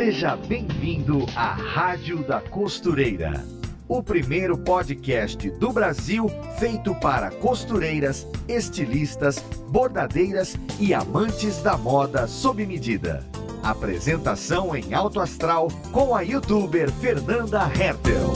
Seja bem-vindo à Rádio da Costureira, o primeiro podcast do Brasil feito para costureiras, estilistas, bordadeiras e amantes da moda sob medida. Apresentação em alto astral com a youtuber Fernanda Hertel.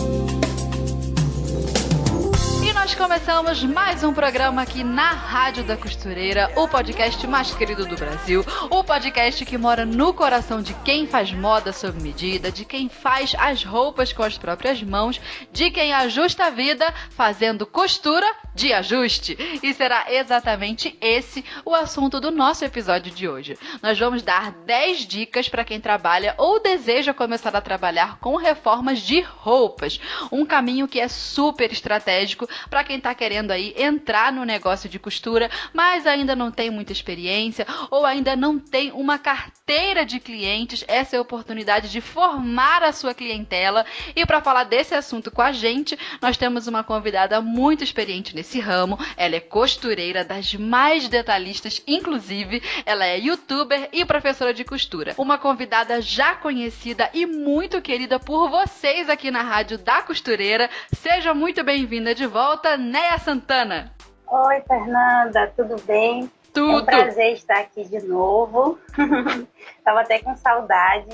E nós começamos mais um programa aqui na Rádio da Costureira, o podcast mais querido do Brasil, o podcast que mora no coração de quem faz moda sob medida, de quem faz as roupas com as próprias mãos, de quem ajusta a vida fazendo costura de ajuste. E será exatamente esse o assunto do nosso episódio de hoje. Nós vamos dar 10 dicas para quem trabalha ou deseja começar a trabalhar com reformas de roupas. Um caminho que é super estratégico para quem está querendo aí entrar no negócio de costura, mas ainda não tem muita experiência ou ainda não tem uma carteira de clientes. Essa é a oportunidade de formar a sua clientela. E para falar desse assunto com a gente, nós temos uma convidada muito experiente nesse ramo. Ela é costureira das mais detalhistas, inclusive ela é youtuber e professora de costura. Uma convidada já conhecida e muito querida por vocês aqui na Rádio da Costureira. Seja muito bem-vinda de volta, Neia Santana. Oi, Fernanda, tudo bem? Tudo. É um prazer estar aqui de novo. Tava até com saudade.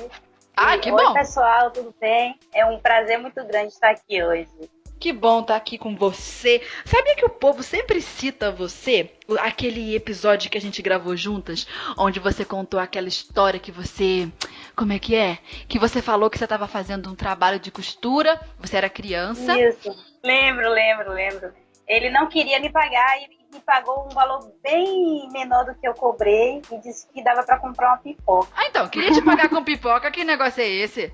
Que Oi, bom. pessoal, tudo bem? É um prazer muito grande estar aqui hoje. Que bom estar aqui com você. Sabia que o povo sempre cita você? Aquele episódio que a gente gravou juntas, onde você contou aquela história que você... Como é que é? Que você falou que você estava fazendo um trabalho de costura, você era criança. Isso, lembro. Ele não queria me pagar e me pagou um valor bem menor do que eu cobrei e disse que dava para comprar uma pipoca. Então, queria te pagar com pipoca, que negócio é esse?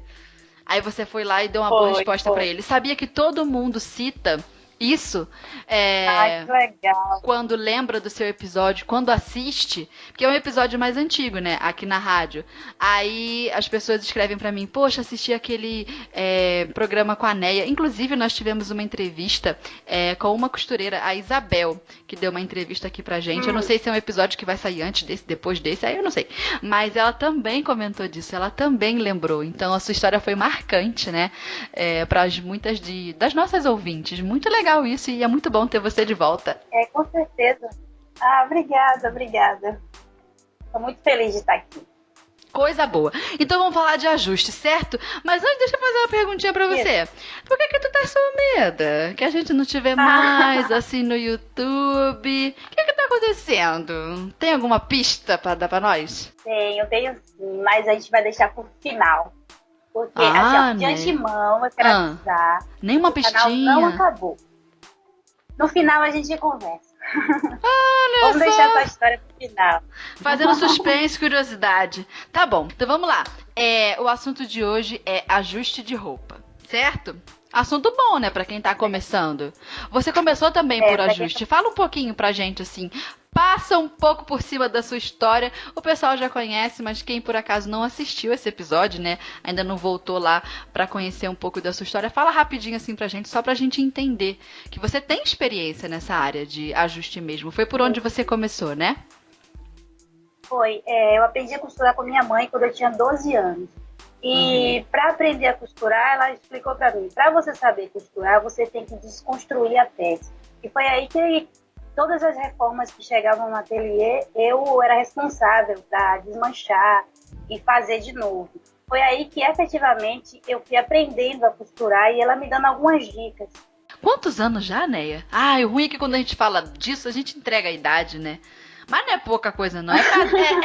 Aí você foi lá e deu uma boa resposta pra ele. Sabia que todo mundo cita isso Que legal. quando lembra do seu episódio, quando assiste, porque é um episódio mais antigo, né, aqui na rádio. Aí as pessoas escrevem pra mim, poxa, assisti aquele programa com a Neia. Inclusive, nós tivemos uma entrevista com uma costureira, a Isabel, que deu uma entrevista aqui pra gente. Eu não sei se é um episódio que vai sair antes desse, depois desse, aí eu não sei. Mas ela também comentou disso, ela também lembrou. Então, a sua história foi marcante, né, para muitas das nossas ouvintes. Muito legal isso e é muito bom ter você de volta. Com certeza. Obrigada. Estou muito feliz de estar aqui. Coisa boa. Então vamos falar de ajuste, certo? Mas antes, deixa eu fazer uma perguntinha pra você. Por que tu tá sumida? Que a gente não te vê mais assim no YouTube. O que tá acontecendo? Tem alguma pista pra dar pra nós? Tenho sim, mas a gente vai deixar pro final. Porque, assim, de antemão, eu quero avisar. Nenhuma o canal pistinha? não acabou. No final a gente conversa. Olha Vamos só. deixar a tua história pro final. Fazendo suspense, curiosidade. Tá bom, então vamos lá. O assunto de hoje é ajuste de roupa, certo? Assunto bom, né, pra quem tá começando. Você começou também por ajuste. Fala um pouquinho pra gente, assim. Passa um pouco por cima da sua história. O pessoal já conhece, mas quem por acaso não assistiu esse episódio, né, ainda não voltou lá pra conhecer um pouco da sua história, fala rapidinho assim pra gente, só pra gente entender que você tem experiência nessa área de ajuste mesmo. Foi por onde você começou, né? Foi. Eu aprendi a costurar com minha mãe quando eu tinha 12 anos. E para aprender a costurar, ela explicou para mim, para você saber costurar, você tem que desconstruir a peça. E foi aí que todas as reformas que chegavam no ateliê, eu era responsável para desmanchar e fazer de novo. Foi aí que efetivamente eu fui aprendendo a costurar e ela me dando algumas dicas. Quantos anos já, Neia? O ruim é que quando a gente fala disso, a gente entrega a idade, né? Mas não é pouca coisa, não.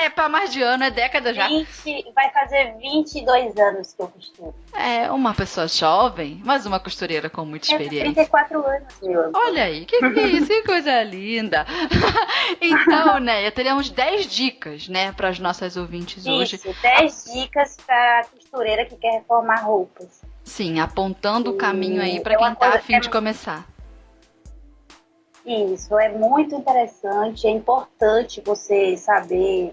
É pra mais de ano, é década já. Vai fazer 22 anos que eu costuro. É uma pessoa jovem, mas uma costureira com muita experiência. 34 anos, meu amor. Olha aí, que é isso? Que coisa linda. Então, Neia, teremos 10 dicas, né, para as nossas ouvintes hoje. Isso, 10 dicas para costureira que quer reformar roupas. Sim, apontando o caminho aí para quem tá a fim de começar. Isso, é muito interessante, é importante você saber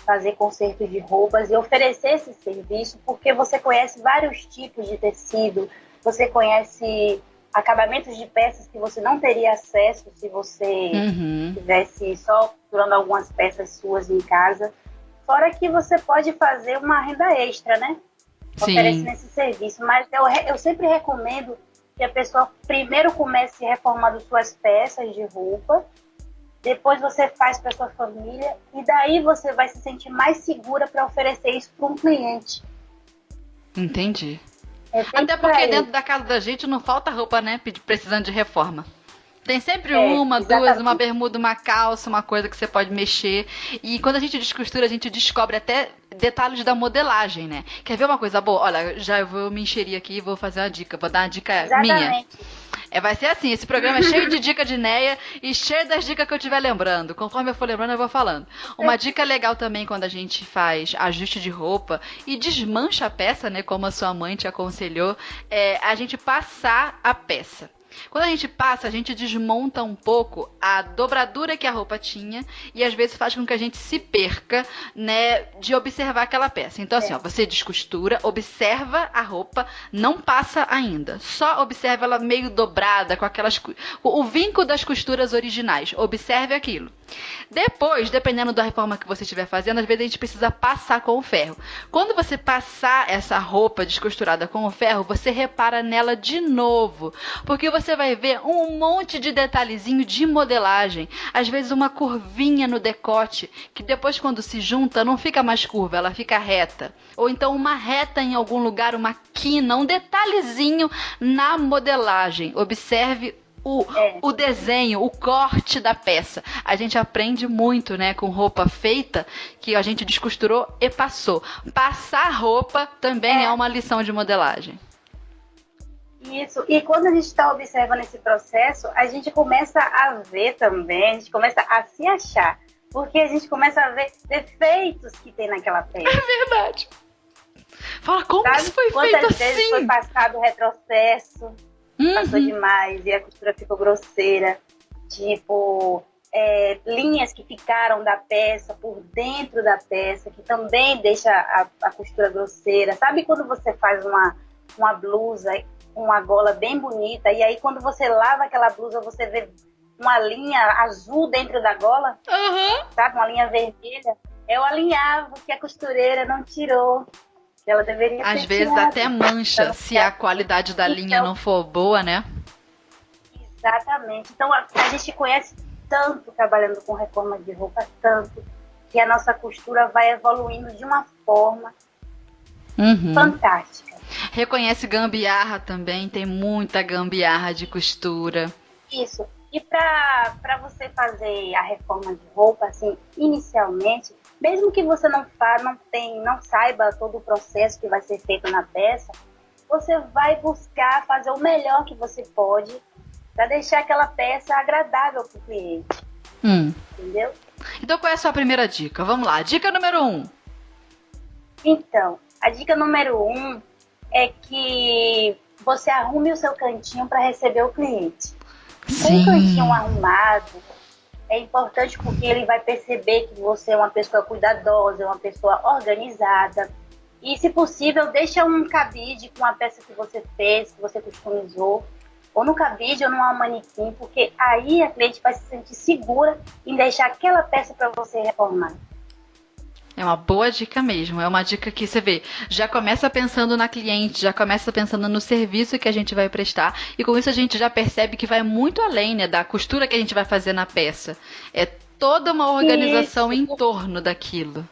fazer conserto de roupas e oferecer esse serviço, porque você conhece vários tipos de tecido, você conhece acabamentos de peças que você não teria acesso se você tivesse só costurando algumas peças suas em casa. Fora que você pode fazer uma renda extra, né? oferecendo esse serviço. Mas eu sempre recomendo que a pessoa primeiro comece reformando suas peças de roupa, depois você faz para sua família e daí você vai se sentir mais segura para oferecer isso para um cliente. Entendi. Até porque dentro da casa da gente não falta roupa, né? Precisando de reforma. Tem sempre uma, exatamente. duas, uma bermuda, uma calça, uma coisa que você pode mexer. E quando a gente descostura, a gente descobre até detalhes da modelagem, né? Quer ver uma coisa boa? Olha, já eu vou me enxerir aqui e vou fazer uma dica. Vou dar uma dica minha. Vai ser assim, esse programa é cheio de dica de Neia e cheio das dicas que eu estiver lembrando. Conforme eu for lembrando, eu vou falando. Uma dica legal também quando a gente faz ajuste de roupa e desmancha a peça, né? Como a sua mãe te aconselhou, é a gente passar a peça. Quando a gente passa, a gente desmonta um pouco a dobradura que a roupa tinha e às vezes faz com que a gente se perca, né, de observar aquela peça. Então assim, ó, você descostura, observa a roupa, não passa ainda. Só observa ela meio dobrada, com aquelas o vinco das costuras originais. Observe aquilo. Depois, dependendo da reforma que você estiver fazendo, às vezes a gente precisa passar com o ferro. Quando você passar essa roupa descosturada com o ferro, você repara nela de novo, porque você vai ver um monte de detalhezinho de modelagem, às vezes uma curvinha no decote, que depois quando se junta não fica mais curva, ela fica reta. Ou então uma reta em algum lugar, uma quina, um detalhezinho na modelagem. Observe o desenho, o corte da peça. A gente aprende muito, né, com roupa feita que a gente descosturou e passou. Passar roupa também é uma lição de modelagem. Isso, e quando a gente está observando esse processo, a gente começa a ver também, a gente começa a se achar, porque a gente começa a ver defeitos que tem naquela peça. É verdade. Fala, como isso foi feito assim? Quantas vezes foi passado o retrocesso, passou demais e a costura ficou grosseira, tipo, linhas que ficaram da peça, por dentro da peça, que também deixa a costura grosseira. Sabe quando você faz uma blusa com uma gola bem bonita, e aí quando você lava aquela blusa, você vê uma linha azul dentro da gola? Sabe, uma linha vermelha? É o alinhavo que a costureira não tirou. Ela deveria ter às vezes tirado. até mancha, se a qualidade da linha não for boa, né? Exatamente. Então a gente conhece tanto trabalhando com reforma de roupa, tanto, que a nossa costura vai evoluindo de uma forma fantástica. Reconhece gambiarra também, tem muita gambiarra de costura. Isso. E para você fazer a reforma de roupa, assim, inicialmente, mesmo que você não saiba todo o processo que vai ser feito na peça, você vai buscar fazer o melhor que você pode para deixar aquela peça agradável para o cliente. Entendeu? Então qual é a sua primeira dica? Vamos lá, dica número 1. Então, a dica número 1 é que você arrume o seu cantinho para receber o cliente. Sim. Um cantinho arrumado é importante porque ele vai perceber que você é uma pessoa cuidadosa, uma pessoa organizada. E, se possível, deixa um cabide com a peça que você fez, que você customizou, ou no cabide ou numa manequim, porque aí a cliente vai se sentir segura em deixar aquela peça para você reformar. É uma boa dica mesmo, é uma dica que você vê, já começa pensando na cliente, já começa pensando no serviço que a gente vai prestar, e com isso a gente já percebe que vai muito além, né, da costura que a gente vai fazer na peça. É toda uma organização em torno daquilo.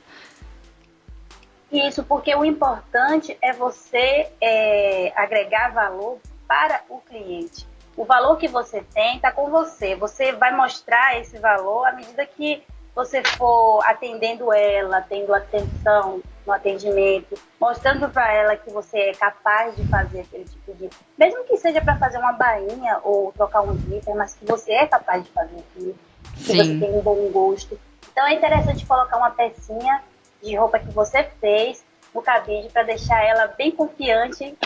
Isso, porque o importante é você agregar valor para o cliente. O valor que você tem está com você. Você vai mostrar esse valor à medida que você for atendendo ela, tendo atenção no atendimento, mostrando para ela que você é capaz de fazer aquele tipo de... Mesmo que seja para fazer uma bainha ou trocar um glitter, mas que você é capaz de fazer aquilo, que você tem um bom gosto. Então é interessante colocar uma pecinha de roupa que você fez no cabide para deixar ela bem confiante,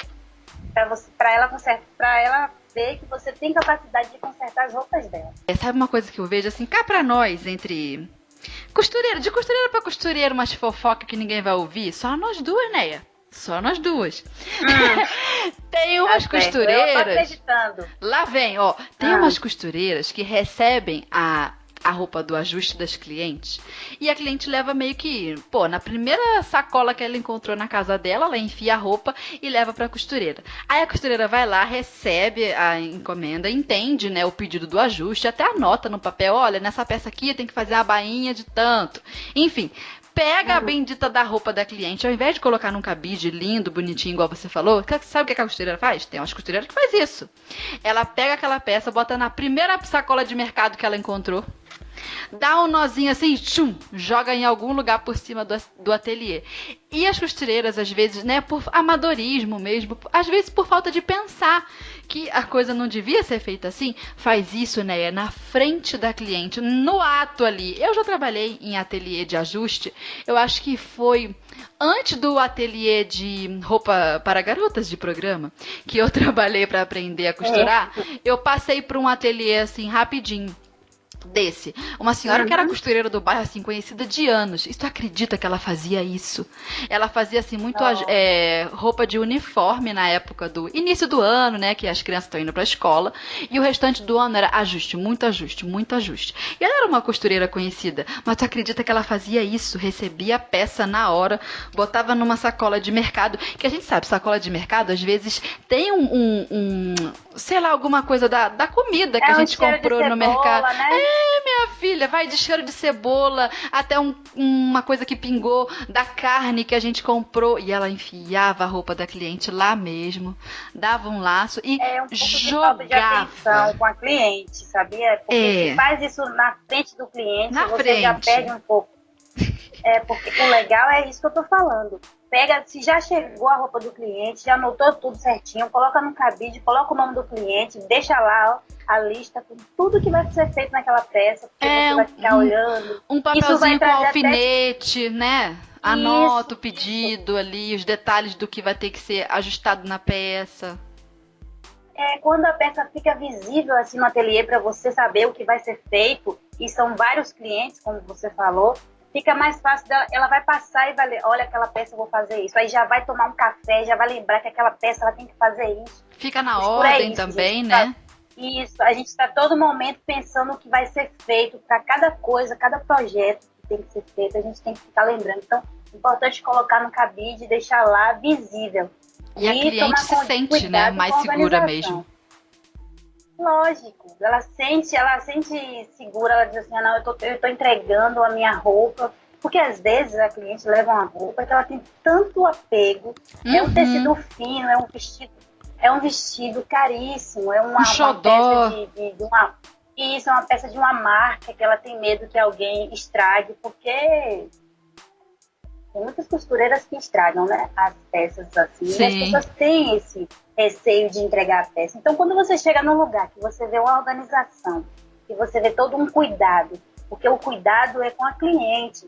para ela ver que você tem capacidade de consertar as roupas dela. Sabe uma coisa que eu vejo assim, cá pra nós, entre costureira, de costureira pra costureira, umas fofoca que ninguém vai ouvir, só nós duas, Neia. Só nós duas. Tem umas costureiras. Eu tô acreditando. Lá vem, ó. Tem umas costureiras que recebem a a roupa do ajuste das clientes, e a cliente leva meio que, pô, na primeira sacola que ela encontrou na casa dela, ela enfia a roupa e leva pra costureira. Aí a costureira vai lá, recebe a encomenda, entende, né, o pedido do ajuste, até anota no papel, olha, nessa peça aqui tem que fazer a bainha de tanto. Enfim, pega a bendita da roupa da cliente, ao invés de colocar num cabide lindo, bonitinho, igual você falou, sabe o que a costureira faz? Tem umas costureiras que faz isso. Ela pega aquela peça, bota na primeira sacola de mercado que ela encontrou, dá um nozinho assim, tchum, joga em algum lugar por cima do ateliê. E as costureiras, às vezes, né, por amadorismo mesmo, às vezes por falta de pensar que a coisa não devia ser feita assim, faz isso, né, na frente da cliente, no ato ali. Eu já trabalhei em ateliê de ajuste, eu acho que foi antes do ateliê de roupa para garotas de programa, que eu trabalhei para aprender a costurar, eu passei por um ateliê assim, rapidinho. Desse. Uma senhora que era costureira do bairro, assim, conhecida de anos. E tu acredita que ela fazia isso? Ela fazia, assim, muito roupa de uniforme na época do início do ano, né? Que as crianças estão indo pra escola. E o restante do ano era ajuste, muito ajuste, muito ajuste. E ela era uma costureira conhecida. Mas tu acredita que ela fazia isso? Recebia a peça na hora, botava numa sacola de mercado. Que a gente sabe, sacola de mercado, às vezes, tem sei lá, alguma coisa da comida que a gente comprou no mercado. Né? Minha filha, vai de cheiro de cebola até uma coisa que pingou da carne que a gente comprou. E ela enfiava a roupa da cliente lá mesmo, dava um laço e jogava. De atenção com a cliente, sabia? Porque se faz isso na frente do cliente, você já perde um pouco. Porque o legal é isso que eu tô falando. Pega, se já chegou a roupa do cliente, já anotou tudo certinho, coloca no cabide, coloca o nome do cliente, deixa lá a lista com tudo que vai ser feito naquela peça, porque você vai ficar olhando. Um papelzinho com alfinete, né? Anota o pedido ali, os detalhes do que vai ter que ser ajustado na peça. Quando a peça fica visível assim no ateliê para você saber o que vai ser feito, e são vários clientes, como você falou, fica mais fácil dela, ela vai passar e vai ler, olha, aquela peça eu vou fazer isso. Aí já vai tomar um café, já vai lembrar que aquela peça ela tem que fazer isso. Fica na ordem também, gente, né? Isso, a gente está todo momento pensando o que vai ser feito para cada coisa, cada projeto que tem que ser feito, a gente tem que ficar lembrando. Então, é importante colocar no cabide e deixar lá visível. E a cliente se sente, né, mais segura mesmo. Lógico, ela sente segura, ela diz assim, não, eu tô entregando a minha roupa, porque às vezes a cliente leva uma roupa que ela tem tanto apego, é um tecido fino, é um vestido caríssimo, é uma peça é uma peça de uma marca que ela tem medo que alguém estrague, porque tem muitas costureiras que estragam, né, as peças assim, e as pessoas têm esse receio de entregar a peça. Então, quando você chega num lugar que você vê uma organização, que você vê todo um cuidado, porque o cuidado é com a cliente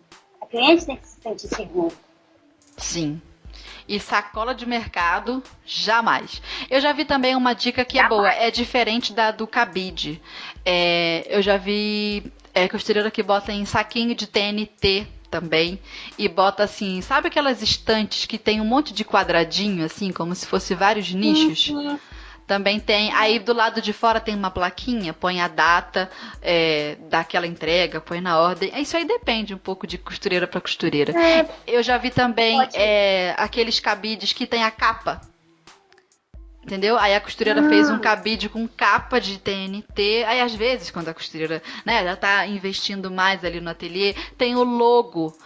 tem que se sentir segura. Sim. E sacola de mercado, jamais. Eu já vi também uma dica que é boa, é diferente da do cabide. Eu já vi costureira que bota em saquinho de TNT também, e bota assim, sabe aquelas estantes que tem um monte de quadradinho, assim, como se fosse vários nichos? Também tem, aí do lado de fora tem uma plaquinha, põe a data daquela entrega, põe na ordem. Isso aí depende um pouco de costureira para costureira. Eu já vi também aqueles cabides que tem a capa. Entendeu? Aí a costureira fez um cabide com capa de TNT. Aí às vezes, quando a costureira, né, ela tá investindo mais ali no ateliê, tem o logo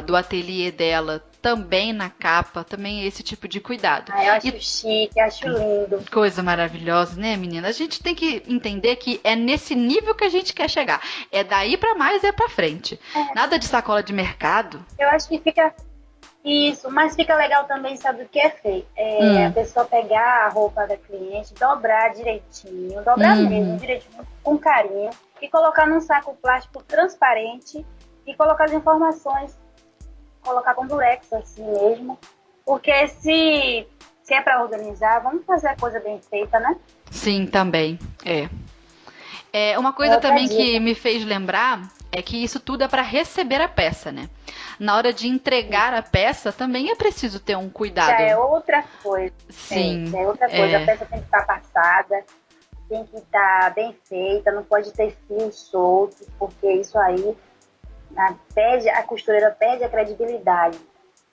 do ateliê dela também na capa, também esse tipo de cuidado. Eu acho chique, acho lindo. Coisa maravilhosa, né, menina? A gente tem que entender que é nesse nível que a gente quer chegar. É daí pra mais, é pra frente. Nada de sacola de mercado. Eu acho que fica... Isso, mas fica legal também, sabe o que é feito? A pessoa pegar a roupa da cliente, dobrar direitinho, mesmo, direitinho, com carinho, e colocar num saco plástico transparente e colocar as informações, colocar com durex assim mesmo, porque se é para organizar, vamos fazer a coisa bem feita, né? Sim, também, uma coisa também que me fez lembrar é que isso tudo é para receber a peça, né? Na hora de entregar a peça, também é preciso ter um cuidado. Já é outra coisa. Sim. Já é outra coisa. A peça tem que estar passada, tem que estar bem feita, não pode ter fios soltos, porque isso aí a costureira perde a credibilidade.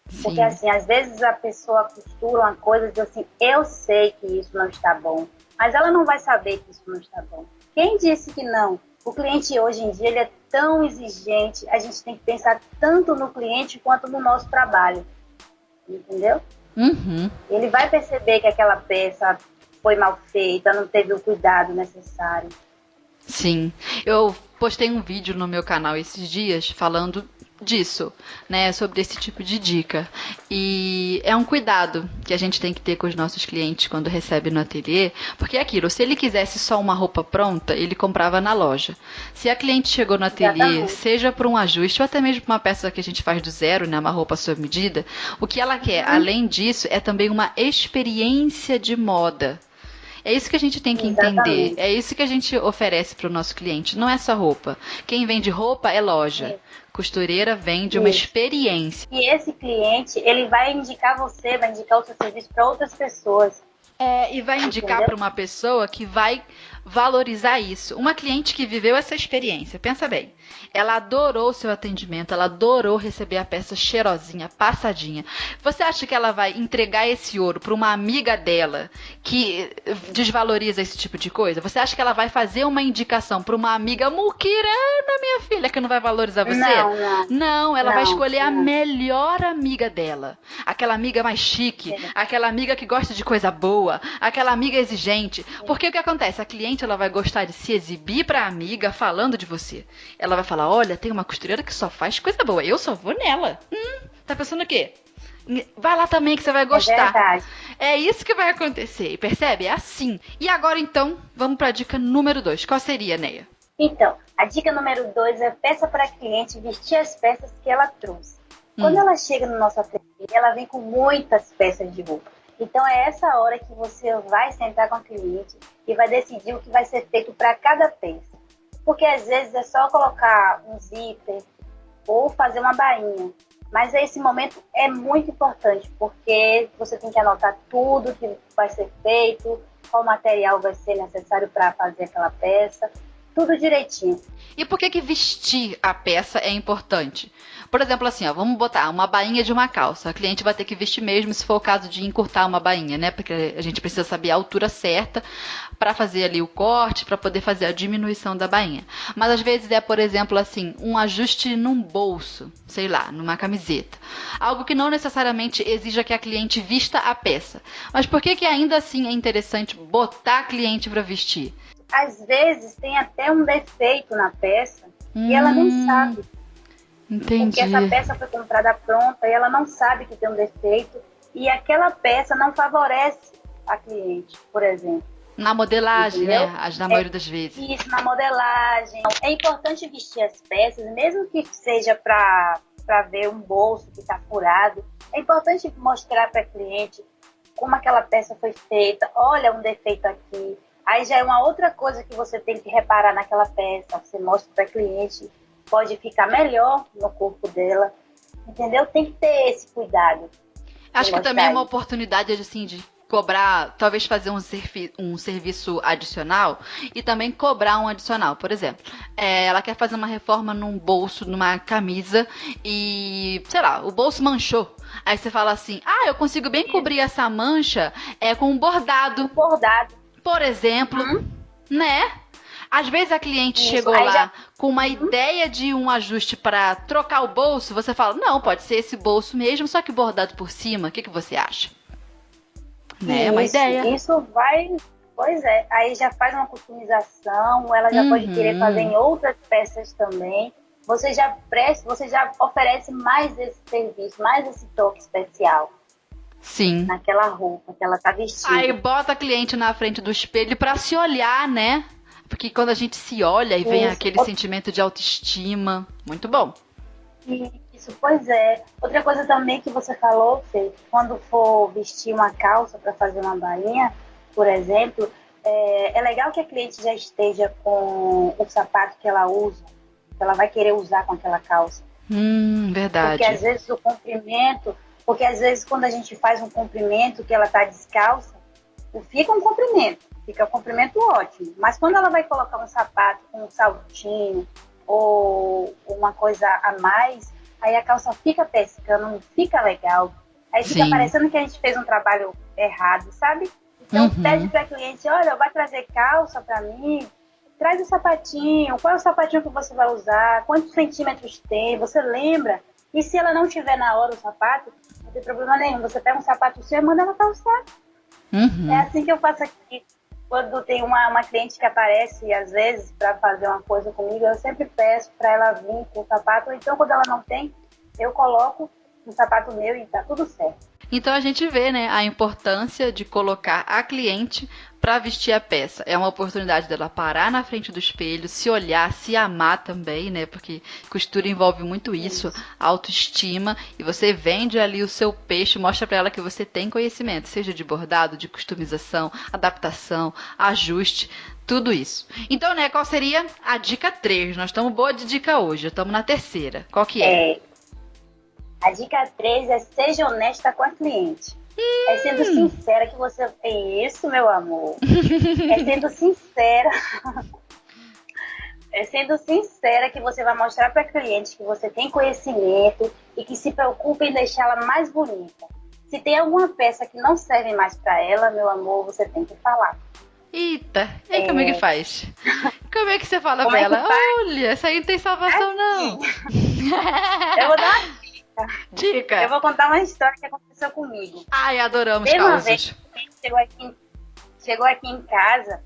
Sim. Porque assim, às vezes a pessoa costura uma coisa e diz assim, eu sei que isso não está bom, mas ela não vai saber que isso não está bom. Quem disse que não? O cliente hoje em dia ele é tão exigente, a gente tem que pensar tanto no cliente quanto no nosso trabalho. Entendeu? Uhum. Ele vai perceber que aquela peça foi mal feita, não teve o cuidado necessário. Sim, eu postei um vídeo no meu canal esses dias falando disso, né, sobre esse tipo de dica. E é um cuidado que a gente tem que ter com os nossos clientes quando recebe no ateliê, porque é aquilo, se ele quisesse só uma roupa pronta, ele comprava na loja. Se a cliente chegou no ateliê, Exatamente. seja por um ajuste ou até mesmo por uma peça que a gente faz do zero, né, uma roupa sob medida, o que ela quer, além disso, é também uma experiência de moda. É isso que a gente tem que entender. Exatamente. É isso que a gente oferece para o nosso cliente. Não é só roupa. Quem vende roupa é loja. Costureira vende uma experiência. E esse cliente, ele vai indicar você, vai indicar o seu serviço para outras pessoas. E vai indicar para uma pessoa que vai valorizar isso. Uma cliente que viveu essa experiência, pensa bem. Ela adorou o seu atendimento, ela adorou receber a peça cheirosinha, passadinha. Você acha que ela vai entregar esse ouro para uma amiga dela que desvaloriza esse tipo de coisa? Você acha que ela vai fazer uma indicação para uma amiga muquirana, minha filha, que não vai valorizar você? Não, ela vai escolher a melhor amiga dela. Aquela amiga mais chique, aquela amiga que gosta de coisa boa, aquela amiga exigente. Porque o que acontece? A cliente ela vai gostar de se exibir para a amiga falando de você. Ela vai falar, olha, tem uma costureira que só faz coisa boa, eu só vou nela. Tá pensando o quê? Vai lá também que você vai gostar. É isso que vai acontecer, percebe? É assim. E agora então, vamos para a dica número 2. Qual seria, Neia? Então, a dica número 2 é peça para a cliente vestir as peças que ela trouxe. Quando ela chega no nosso ateliê, ela vem com muitas peças de roupa. Então é essa hora que você vai sentar com a cliente e vai decidir o que vai ser feito para cada peça. Porque às vezes é só colocar um zíper ou fazer uma bainha. Mas esse momento é muito importante, porque você tem que anotar tudo que vai ser feito, qual material vai ser necessário para fazer aquela peça, tudo direitinho. E por que vestir a peça é importante? Por exemplo, assim, ó, vamos botar uma bainha de uma calça. A cliente vai ter que vestir mesmo se for o caso de encurtar uma bainha, né? Porque a gente precisa saber a altura certa para fazer ali o corte, para poder fazer a diminuição da bainha. Mas às vezes é, por exemplo, assim, um ajuste num bolso, sei lá, numa camiseta. Algo que não necessariamente exija que a cliente vista a peça. Mas por que ainda assim é interessante botar a cliente para vestir? Às vezes tem até um defeito na peça e ela nem sabe. Entendi. Porque essa peça foi comprada pronta e ela não sabe que tem um defeito e aquela peça não favorece a cliente, por exemplo. Na modelagem, entendeu? né? Na maioria das vezes. Isso, na modelagem. É importante vestir as peças, mesmo que seja para ver um bolso que está furado. É importante mostrar para a cliente como aquela peça foi feita. Olha um defeito aqui. Aí já é uma outra coisa que você tem que reparar naquela peça. Você mostra para a cliente, pode ficar melhor no corpo dela. Entendeu? Tem que ter esse cuidado. Acho que também é uma oportunidade assim, de cobrar, talvez fazer um serviço adicional e também cobrar um adicional. Por exemplo, ela quer fazer uma reforma num bolso, numa camisa e, sei lá, o bolso manchou. Aí você fala assim, eu consigo bem cobrir essa mancha com um bordado. Por exemplo, né? Às vezes a cliente chegou lá com uma ideia de um ajuste para trocar o bolso, você fala, não, pode ser esse bolso mesmo, só que bordado por cima. O que você acha? Né? É uma ideia. Isso vai... Pois é, aí já faz uma customização, ela já pode querer fazer em outras peças também. Você já oferece mais esse serviço, mais esse toque especial. Sim. Naquela roupa que ela tá vestindo. Aí bota a cliente na frente do espelho para se olhar, né? Porque quando a gente se olha e vem aquele sentimento de autoestima, muito bom. Isso, pois é. Outra coisa também que você falou, Fê, quando for vestir uma calça para fazer uma bainha, por exemplo, é legal que a cliente já esteja com o sapato que ela usa, que ela vai querer usar com aquela calça. Verdade. Porque às vezes o comprimento, quando a gente faz um comprimento que ela tá descalça, fica um comprimento. fica o comprimento ótimo. Mas quando ela vai colocar um sapato com um saltinho ou uma coisa a mais, aí a calça fica pescando, não fica legal. Aí fica parecendo que a gente fez um trabalho errado, sabe? Então pede para cliente, olha, vai trazer calça para mim, traz o sapatinho, qual é o sapatinho que você vai usar, quantos centímetros tem, você lembra? E se ela não tiver na hora o sapato, não tem problema nenhum, você pega um sapato seu e manda ela calçar. É assim que eu faço aqui. Quando tem uma cliente que aparece, às vezes, para fazer uma coisa comigo, eu sempre peço para ela vir com o sapato, ou então quando ela não tem, eu coloco um sapato meu e tá tudo certo. Então a gente vê, né, a importância de colocar a cliente para vestir a peça. É uma oportunidade dela parar na frente do espelho, se olhar, se amar também, né? Porque costura envolve muito isso, autoestima, e você vende ali o seu peixe, mostra para ela que você tem conhecimento, seja de bordado, de customização, adaptação, ajuste, tudo isso. Então, né, qual seria a dica 3? Nós estamos boa de dica hoje, estamos na terceira. Qual que é? A dica 3 é seja honesta com a cliente. É sendo sincera que você... É isso, meu amor. É sendo sincera. É sendo sincera que você vai mostrar para a cliente que você tem conhecimento e que se preocupa em deixá-la mais bonita. Se tem alguma peça que não serve mais para ela, meu amor, você tem que falar. Eita, e aí como é que faz? Como é que você fala Como pra é que ela? faz? Olha, essa aí não tem salvação, não. Eu vou dar uma dica. Eu vou contar uma história que aconteceu comigo. Ai, adoramos Teve uma causas. vez que chegou aqui em casa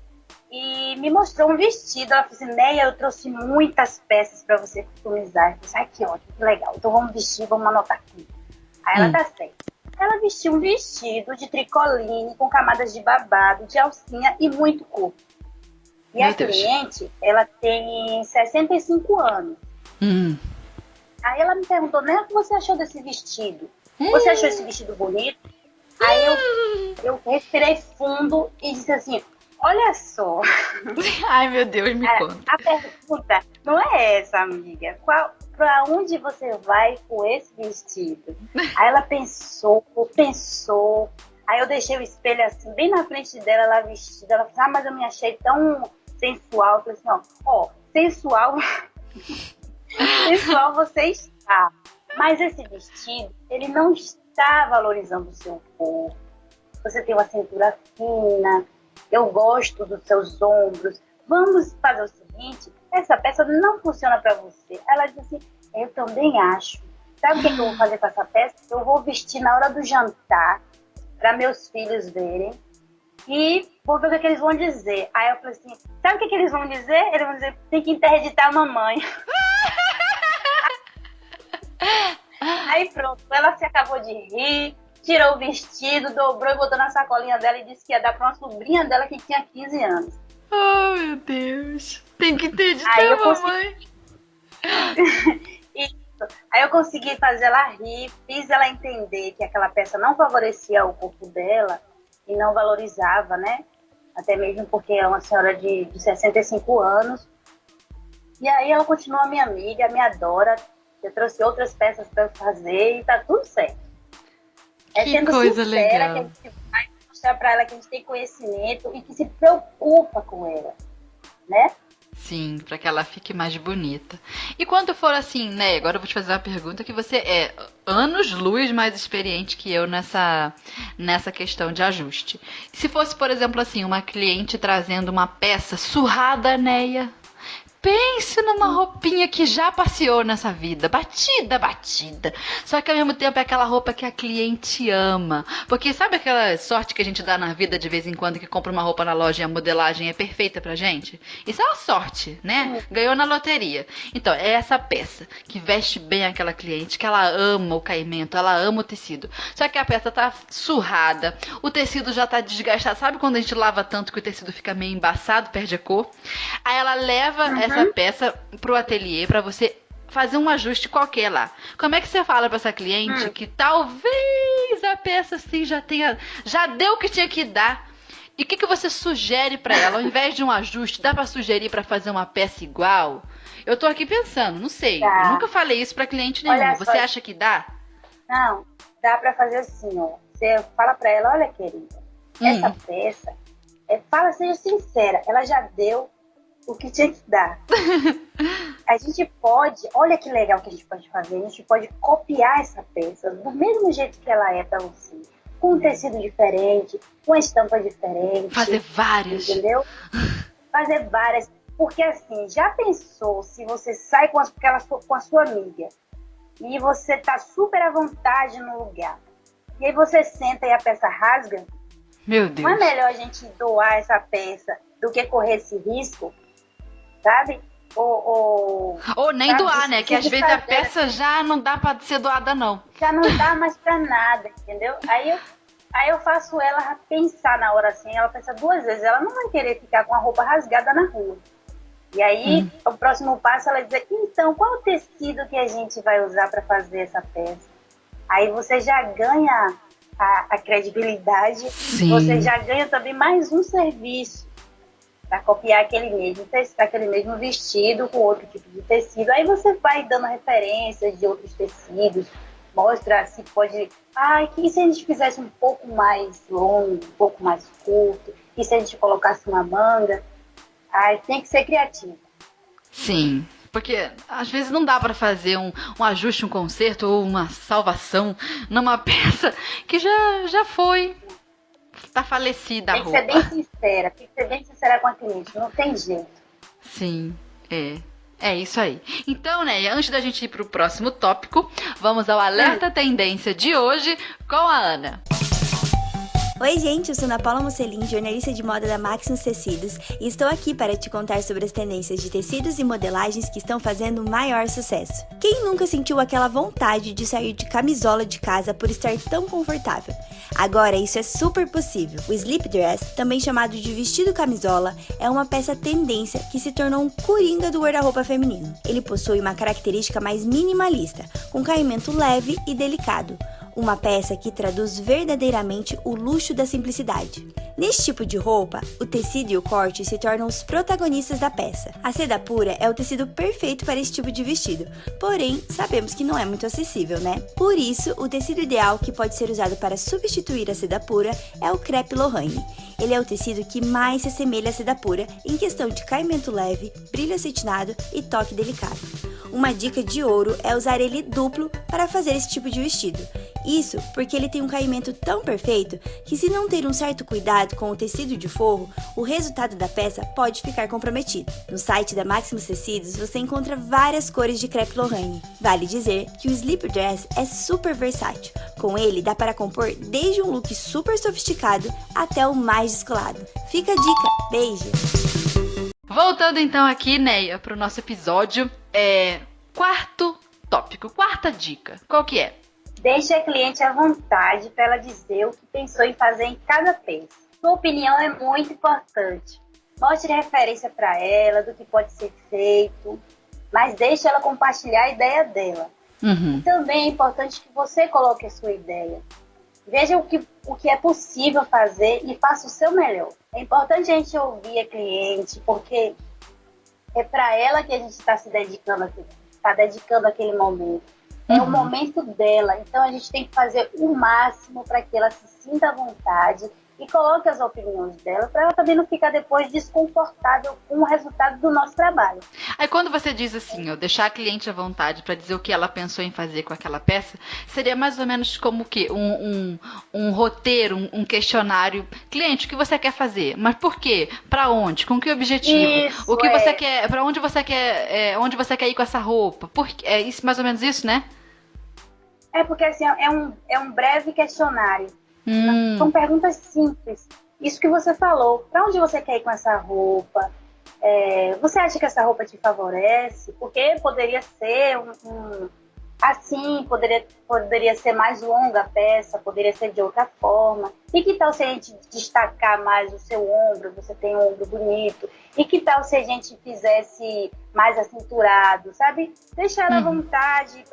e me mostrou um vestido. Ela falou assim, Neia, eu trouxe muitas peças para você customizar. Eu falei, que ótimo, que legal. Então vamos vestir, vamos anotar aqui. Aí ela tá certa. Ela vestiu um vestido de tricoline com camadas de babado, de alcinha e muito corpo. E Meu a Deus. cliente, ela tem 65 anos. Aí ela me perguntou, né, o que você achou desse vestido? Você achou esse vestido bonito? Aí eu respirei fundo e disse assim, olha só. Ai, meu Deus, me conta. A pergunta não é essa, amiga. Pra onde você vai com esse vestido? Aí ela pensou. Aí eu deixei o espelho assim, bem na frente dela, ela vestida. Ela falou, mas eu me achei tão sensual. Eu falei assim, ó, sensual... Sensual você está, mas esse vestido, ele não está valorizando o seu corpo. Você tem uma cintura fina, eu gosto dos seus ombros. Vamos fazer o seguinte, essa peça não funciona para você. Ela disse assim, eu também acho. Sabe o que eu vou fazer com essa peça? Eu vou vestir na hora do jantar, para meus filhos verem. E vou ver o que eles vão dizer. Aí eu falei assim, sabe o que eles vão dizer? Eles vão dizer, tem que interditar a mamãe. Aí pronto, ela se acabou de rir, tirou o vestido, dobrou e botou na sacolinha dela e disse que ia dar pra uma sobrinha dela que tinha 15 anos. Oh, meu Deus. Tem que interditar Aí a eu mamãe. Isso. Aí eu consegui fazer ela rir, fiz ela entender que aquela peça não favorecia o corpo dela e não valorizava, né? Até mesmo porque é uma senhora de 65 anos. E aí ela continua minha amiga, me adora. Eu trouxe outras peças para fazer e tá tudo certo. Que sendo coisa sincera, legal. que a gente vai mostrar para ela que a gente tem conhecimento e que se preocupa com ela, né? Sim, para que ela fique mais bonita. E quando for assim, né? Agora eu vou te fazer uma pergunta que você é anos-luz mais experiente que eu nessa questão de ajuste. Se fosse, por exemplo, assim, uma cliente trazendo uma peça surrada, Neia. Pense numa roupinha que já passeou nessa vida, batida. Só que ao mesmo tempo é aquela roupa que a cliente ama. Porque sabe aquela sorte que a gente dá na vida de vez em quando que compra uma roupa na loja e a modelagem é perfeita pra gente? Isso é uma sorte, né? Ganhou na loteria. Então, é essa peça que veste bem aquela cliente, que ela ama o caimento, ela ama o tecido. Só que a peça tá surrada, o tecido já tá desgastado. Sabe quando a gente lava tanto que o tecido fica meio embaçado, perde a cor? Aí ela leva essa peça pro ateliê pra você fazer um ajuste qualquer lá. Como é que você fala pra essa cliente que talvez a peça assim já deu o que tinha que dar? E o que você sugere pra ela? Ao invés de um ajuste, dá pra sugerir pra fazer uma peça igual? Eu tô aqui pensando, não sei. Tá. Eu nunca falei isso pra cliente nenhuma. Olha só. Você acha que dá? Não, dá pra fazer assim, ó. Você fala pra ela, olha, querida, essa peça, Fala, seja sincera, ela já deu o que tinha que dar. A gente pode, olha que legal que a gente pode fazer, a gente pode copiar essa peça do mesmo jeito que ela é para você, com um tecido diferente, com uma estampa diferente. Fazer várias. Entendeu? Fazer várias. Porque assim, já pensou se você sai com a sua amiga e você tá super à vontade no lugar, e aí você senta e a peça rasga? Meu Deus. Não é melhor a gente doar essa peça do que correr esse risco, sabe? Ou nem sabe? doar, né? Que às vezes a peça já não dá pra ser doada, não. Já não dá mais pra nada, entendeu? Aí eu faço ela pensar na hora assim, ela pensa 2 vezes, ela não vai querer ficar com a roupa rasgada na rua. E aí, o próximo passo, ela diz, então, qual o tecido que a gente vai usar para fazer essa peça? Aí você já ganha a credibilidade, Sim. Você já ganha também mais um serviço para copiar aquele mesmo vestido com outro tipo de tecido. Aí você vai dando referências de outros tecidos, mostra se pode... que se a gente fizesse um pouco mais longo, um pouco mais curto, e se a gente colocasse uma manga... tem que ser criativo. Sim, porque às vezes não dá pra fazer um ajuste, um conserto ou uma salvação numa peça que já foi, tá falecida a roupa. Tem que ser bem sincera com a cliente, não tem jeito. Sim, é isso aí. Então, né, antes da gente ir pro próximo tópico, vamos ao Alerta Tendência de hoje com a Ana. Oi gente, eu sou Ana Paula Mocelin, jornalista de moda da Maximus Tecidos, e estou aqui para te contar sobre as tendências de tecidos e modelagens que estão fazendo o maior sucesso. Quem nunca sentiu aquela vontade de sair de camisola de casa por estar tão confortável? Agora isso é super possível. O slip dress, também chamado de vestido camisola, é uma peça tendência que se tornou um coringa do guarda-roupa feminino. Ele possui uma característica mais minimalista, com caimento leve e delicado. Uma peça que traduz verdadeiramente o luxo da simplicidade. Neste tipo de roupa, o tecido e o corte se tornam os protagonistas da peça. A seda pura é o tecido perfeito para esse tipo de vestido, porém, sabemos que não é muito acessível, né? Por isso, o tecido ideal que pode ser usado para substituir a seda pura é o crepe Lorraine. Ele é o tecido que mais se assemelha à seda pura em questão de caimento leve, brilho acetinado e toque delicado. Uma dica de ouro é usar ele duplo para fazer esse tipo de vestido. Isso porque ele tem um caimento tão perfeito que, se não ter um certo cuidado com o tecido de forro, o resultado da peça pode ficar comprometido. No site da Maximus Tecidos você encontra várias cores de crepe Lorraine. Vale dizer que o slip dress é super versátil. Com ele dá para compor desde um look super sofisticado até o mais descolado. Fica a dica, beijo! Voltando então aqui, Neia, para o nosso episódio, quarto tópico, quarta dica, qual que é? Deixe a cliente à vontade para ela dizer o que pensou em fazer em cada peça. Sua opinião é muito importante. Mostre referência para ela do que pode ser feito, mas deixe ela compartilhar a ideia dela. E também é importante que você coloque a sua ideia. Veja o que é possível fazer e faça o seu melhor. É importante a gente ouvir a cliente, porque é para ela que a gente está se dedicando, dedicando aquele momento. É o momento dela, então a gente tem que fazer o máximo para que ela se sinta à vontade e coloque as opiniões dela, para ela também não ficar depois desconfortável com o resultado do nosso trabalho. Aí quando você diz assim, deixar a cliente à vontade para dizer o que ela pensou em fazer com aquela peça, seria mais ou menos como o quê? Um roteiro, um questionário. Cliente, o que você quer fazer? Mas por quê? Para onde? Com que objetivo? Isso, o que você quer? Para onde você quer? Onde você quer ir com essa roupa? É isso, mais ou menos isso, né? É porque assim, é um breve questionário. São perguntas simples. Isso que você falou. Para onde você quer ir com essa roupa? Você acha que essa roupa te favorece? Porque poderia ser assim, poderia ser mais longa a peça, poderia ser de outra forma. E que tal se a gente destacar mais o seu ombro? Você tem um ombro bonito. E que tal se a gente fizesse mais acinturado, sabe? Deixar ela à vontade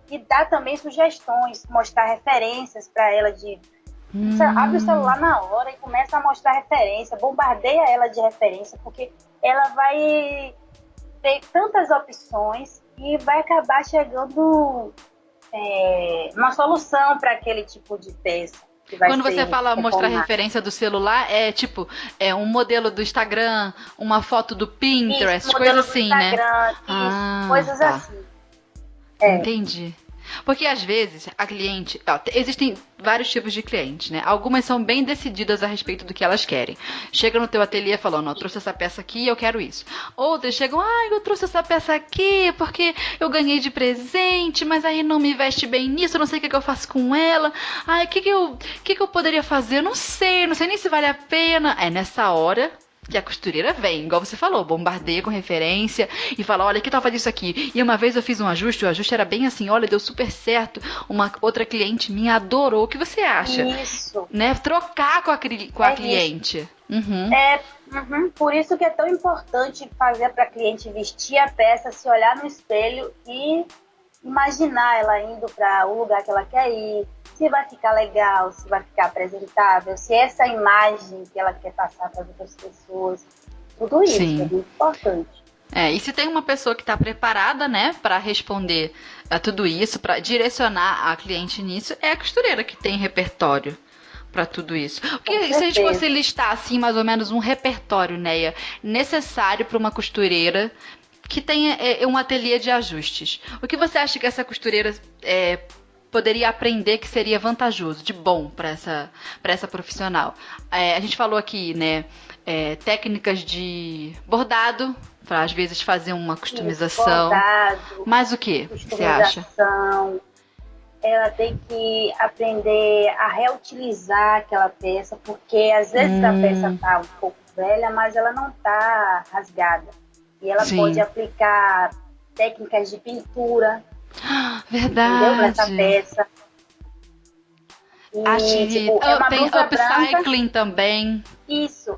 e dar também sugestões, mostrar referências para ela Você abre o celular na hora e começa a mostrar referência, bombardeia ela de referência, porque ela vai ter tantas opções e vai acabar chegando uma solução para aquele tipo de peça. que vai Quando você ser fala mostrar reformado. referência do celular, é tipo, um modelo do Instagram, uma foto do Pinterest, Isso, coisa modelo do assim, né? Instagram, isso, coisas Tá. assim. É. Entendi. Porque às vezes a cliente. Existem vários tipos de clientes, né? Algumas são bem decididas a respeito do que elas querem. Chega no teu ateliê falando, eu trouxe essa peça aqui e eu quero isso. Outras chegam, eu trouxe essa peça aqui porque eu ganhei de presente, mas aí não me veste bem nisso, eu não sei o que eu faço com ela. O que eu poderia fazer? Eu não sei nem se vale a pena. É nessa hora que a costureira vem, igual você falou, bombardeia com referência e fala, olha, que tal fazer isso aqui? E uma vez eu fiz um ajuste, o ajuste era bem assim, olha, deu super certo. Uma outra cliente minha adorou. O que você acha? Isso. Né? Trocar com a cliente. Uhum. Por isso que é tão importante fazer para a cliente vestir a peça, se olhar no espelho e imaginar ela indo para o lugar que ela quer ir, se vai ficar legal, se vai ficar apresentável, se essa imagem que ela quer passar para as outras pessoas, tudo isso Sim. é muito importante. E se tem uma pessoa que está preparada, né, para responder a tudo isso, para direcionar a cliente nisso, é a costureira que tem repertório para tudo isso. Porque se a gente fosse listar assim mais ou menos um repertório, Neia, necessário para uma costureira que tenha um ateliê de ajustes, o que você acha que essa costureira poderia aprender que seria vantajoso, de bom para essa profissional? A gente falou aqui, né, técnicas de bordado, para às vezes fazer uma customização. Bordado, mas o que você acha? Ela tem que aprender a reutilizar aquela peça, porque às vezes a peça está um pouco velha, mas ela não está rasgada. E ela pode aplicar técnicas de pintura. Verdade. Entendeu? Nessa peça. E, é uma tem blusa upcycling branca. Também. Isso.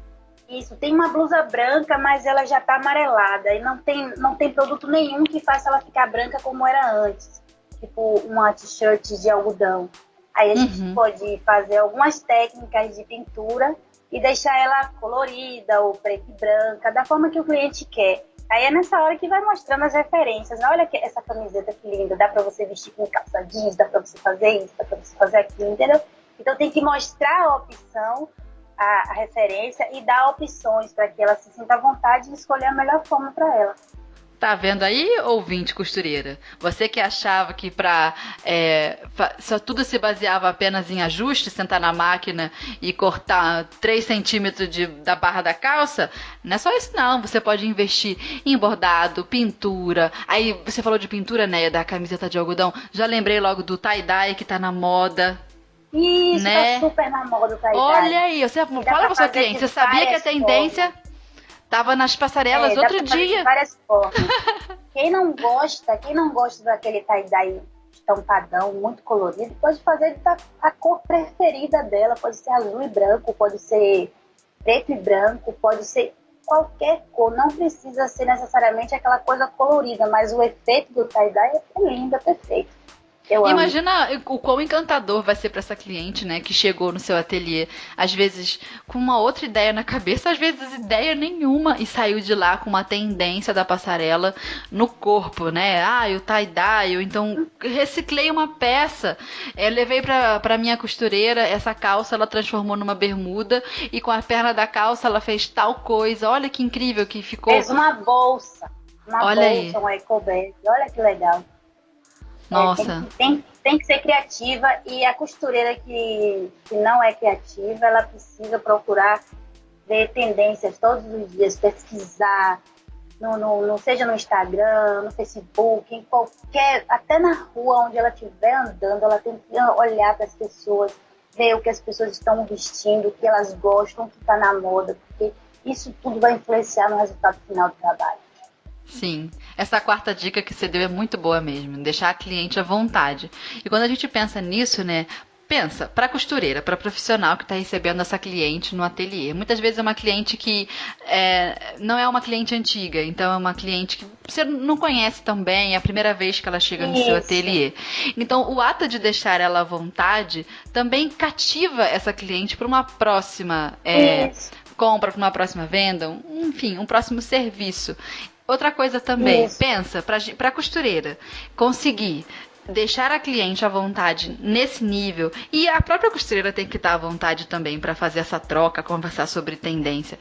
Tem uma blusa branca, mas ela já está amarelada. E não tem produto nenhum que faça ela ficar branca como era antes. Tipo uma t-shirt de algodão. Aí a gente pode fazer algumas técnicas de pintura e deixar ela colorida ou preta e branca, da forma que o cliente quer. Aí é nessa hora que vai mostrando as referências. Olha essa camiseta que linda, dá pra você vestir com calça jeans, dá pra você fazer isso, dá pra você fazer aquilo, entendeu? Então tem que mostrar a opção, a referência e dar opções para que ela se sinta à vontade de escolher a melhor forma para ela. Tá vendo aí, ouvinte costureira? Você que achava que só tudo se baseava apenas em ajuste, sentar na máquina e cortar 3 centímetros da barra da calça, não é só isso não. Você pode investir em bordado, pintura. Aí você falou de pintura, né, da camiseta de algodão. Já lembrei logo do tie-dye que tá na moda. Isso, né? Tá super na moda o tie-dye. Olha aí, você fala pra sua cliente, você sabia que a tendência... Formas. Tava nas passarelas outro dia. De várias formas. Quem não gosta daquele tie-dye estampadão, muito colorido, pode fazer a cor preferida dela. Pode ser azul e branco, pode ser preto e branco, pode ser qualquer cor. Não precisa ser necessariamente aquela coisa colorida, mas o efeito do tie-dye é lindo, é perfeito. Imagina o quão encantador vai ser para essa cliente, né, que chegou no seu ateliê, às vezes com uma outra ideia na cabeça, às vezes ideia nenhuma, e saiu de lá com uma tendência da passarela no corpo, né? O tie-dye, então reciclei uma peça, levei para minha costureira, essa calça ela transformou numa bermuda e com a perna da calça ela fez tal coisa. Olha que incrível que ficou. Fez uma bolsa, um ecobag, olha que legal. Nossa. Tem que ser criativa, e a costureira que não é criativa, ela precisa procurar ver tendências todos os dias, pesquisar, seja no Instagram, no Facebook, em qualquer, até na rua onde ela estiver andando, ela tem que olhar para as pessoas, ver o que as pessoas estão vestindo, o que elas gostam, o que está na moda, porque isso tudo vai influenciar no resultado final do trabalho. Sim, essa quarta dica que você deu é muito boa mesmo, deixar a cliente à vontade. E quando a gente pensa nisso, né, pensa para a costureira, para a profissional que está recebendo essa cliente no ateliê. Muitas vezes é uma cliente que não é uma cliente antiga, então é uma cliente que você não conhece tão bem, é a primeira vez que ela chega no seu ateliê. Então o ato de deixar ela à vontade também cativa essa cliente para uma próxima compra, para uma próxima venda, enfim, um próximo serviço. Outra coisa também, pensa, para a costureira conseguir deixar a cliente à vontade nesse nível, e a própria costureira tem que estar à vontade também para fazer essa troca, conversar sobre tendência.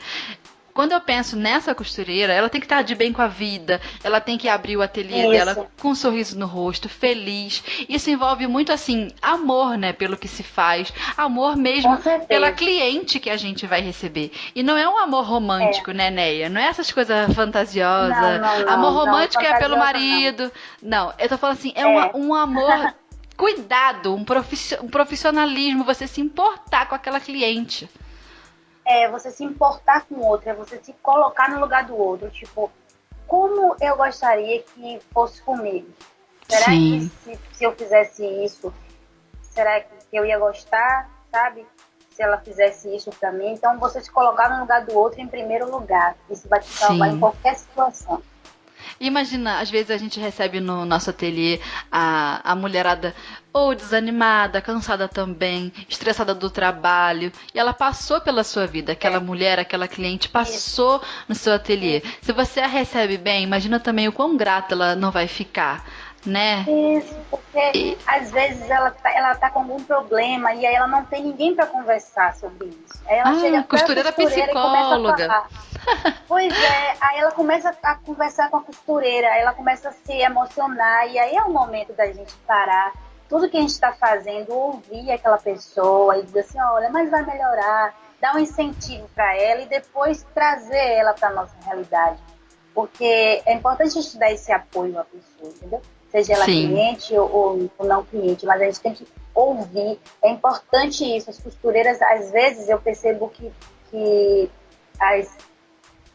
Quando eu penso nessa costureira, ela tem que estar de bem com a vida, ela tem que abrir o ateliê dela com um sorriso no rosto, feliz. Isso envolve muito, assim, amor, né, pelo que se faz, amor mesmo pela cliente que a gente vai receber. E não é um amor romântico, né, Neia? Não é essas coisas fantasiosas. Não, amor romântico não, é pelo marido. Não, eu tô falando assim, um amor cuidado, um profissionalismo, você se importar com aquela cliente. É você se importar com o outro, é você se colocar no lugar do outro. Tipo, como eu gostaria que fosse comigo? Será Sim. que se eu fizesse isso, será que eu ia gostar, sabe? Se ela fizesse isso pra mim. Então, você se colocar no lugar do outro em primeiro lugar. Isso vai te salvar em qualquer situação. Imagina, às vezes a gente recebe no nosso ateliê a mulherada ou desanimada, cansada também, estressada do trabalho, e ela passou pela sua vida, aquela mulher, aquela cliente passou no seu ateliê. Se você a recebe bem, imagina também o quão grata ela não vai ficar, né? Isso, porque às vezes ela tá com algum problema e aí ela não tem ninguém para conversar sobre isso. Aí ela chega pra costureira psicóloga. E começa a falar. Pois é, aí ela começa a conversar com a costureira, aí ela começa a se emocionar, e aí é o momento da gente parar, tudo que a gente está fazendo, ouvir aquela pessoa e dizer assim, olha, mas vai melhorar, dar um incentivo para ela e depois trazer ela para a nossa realidade. Porque é importante a gente dar esse apoio à pessoa, entendeu? Seja ela cliente ou não cliente, mas a gente tem que ouvir. É importante isso. As costureiras, às vezes, eu percebo que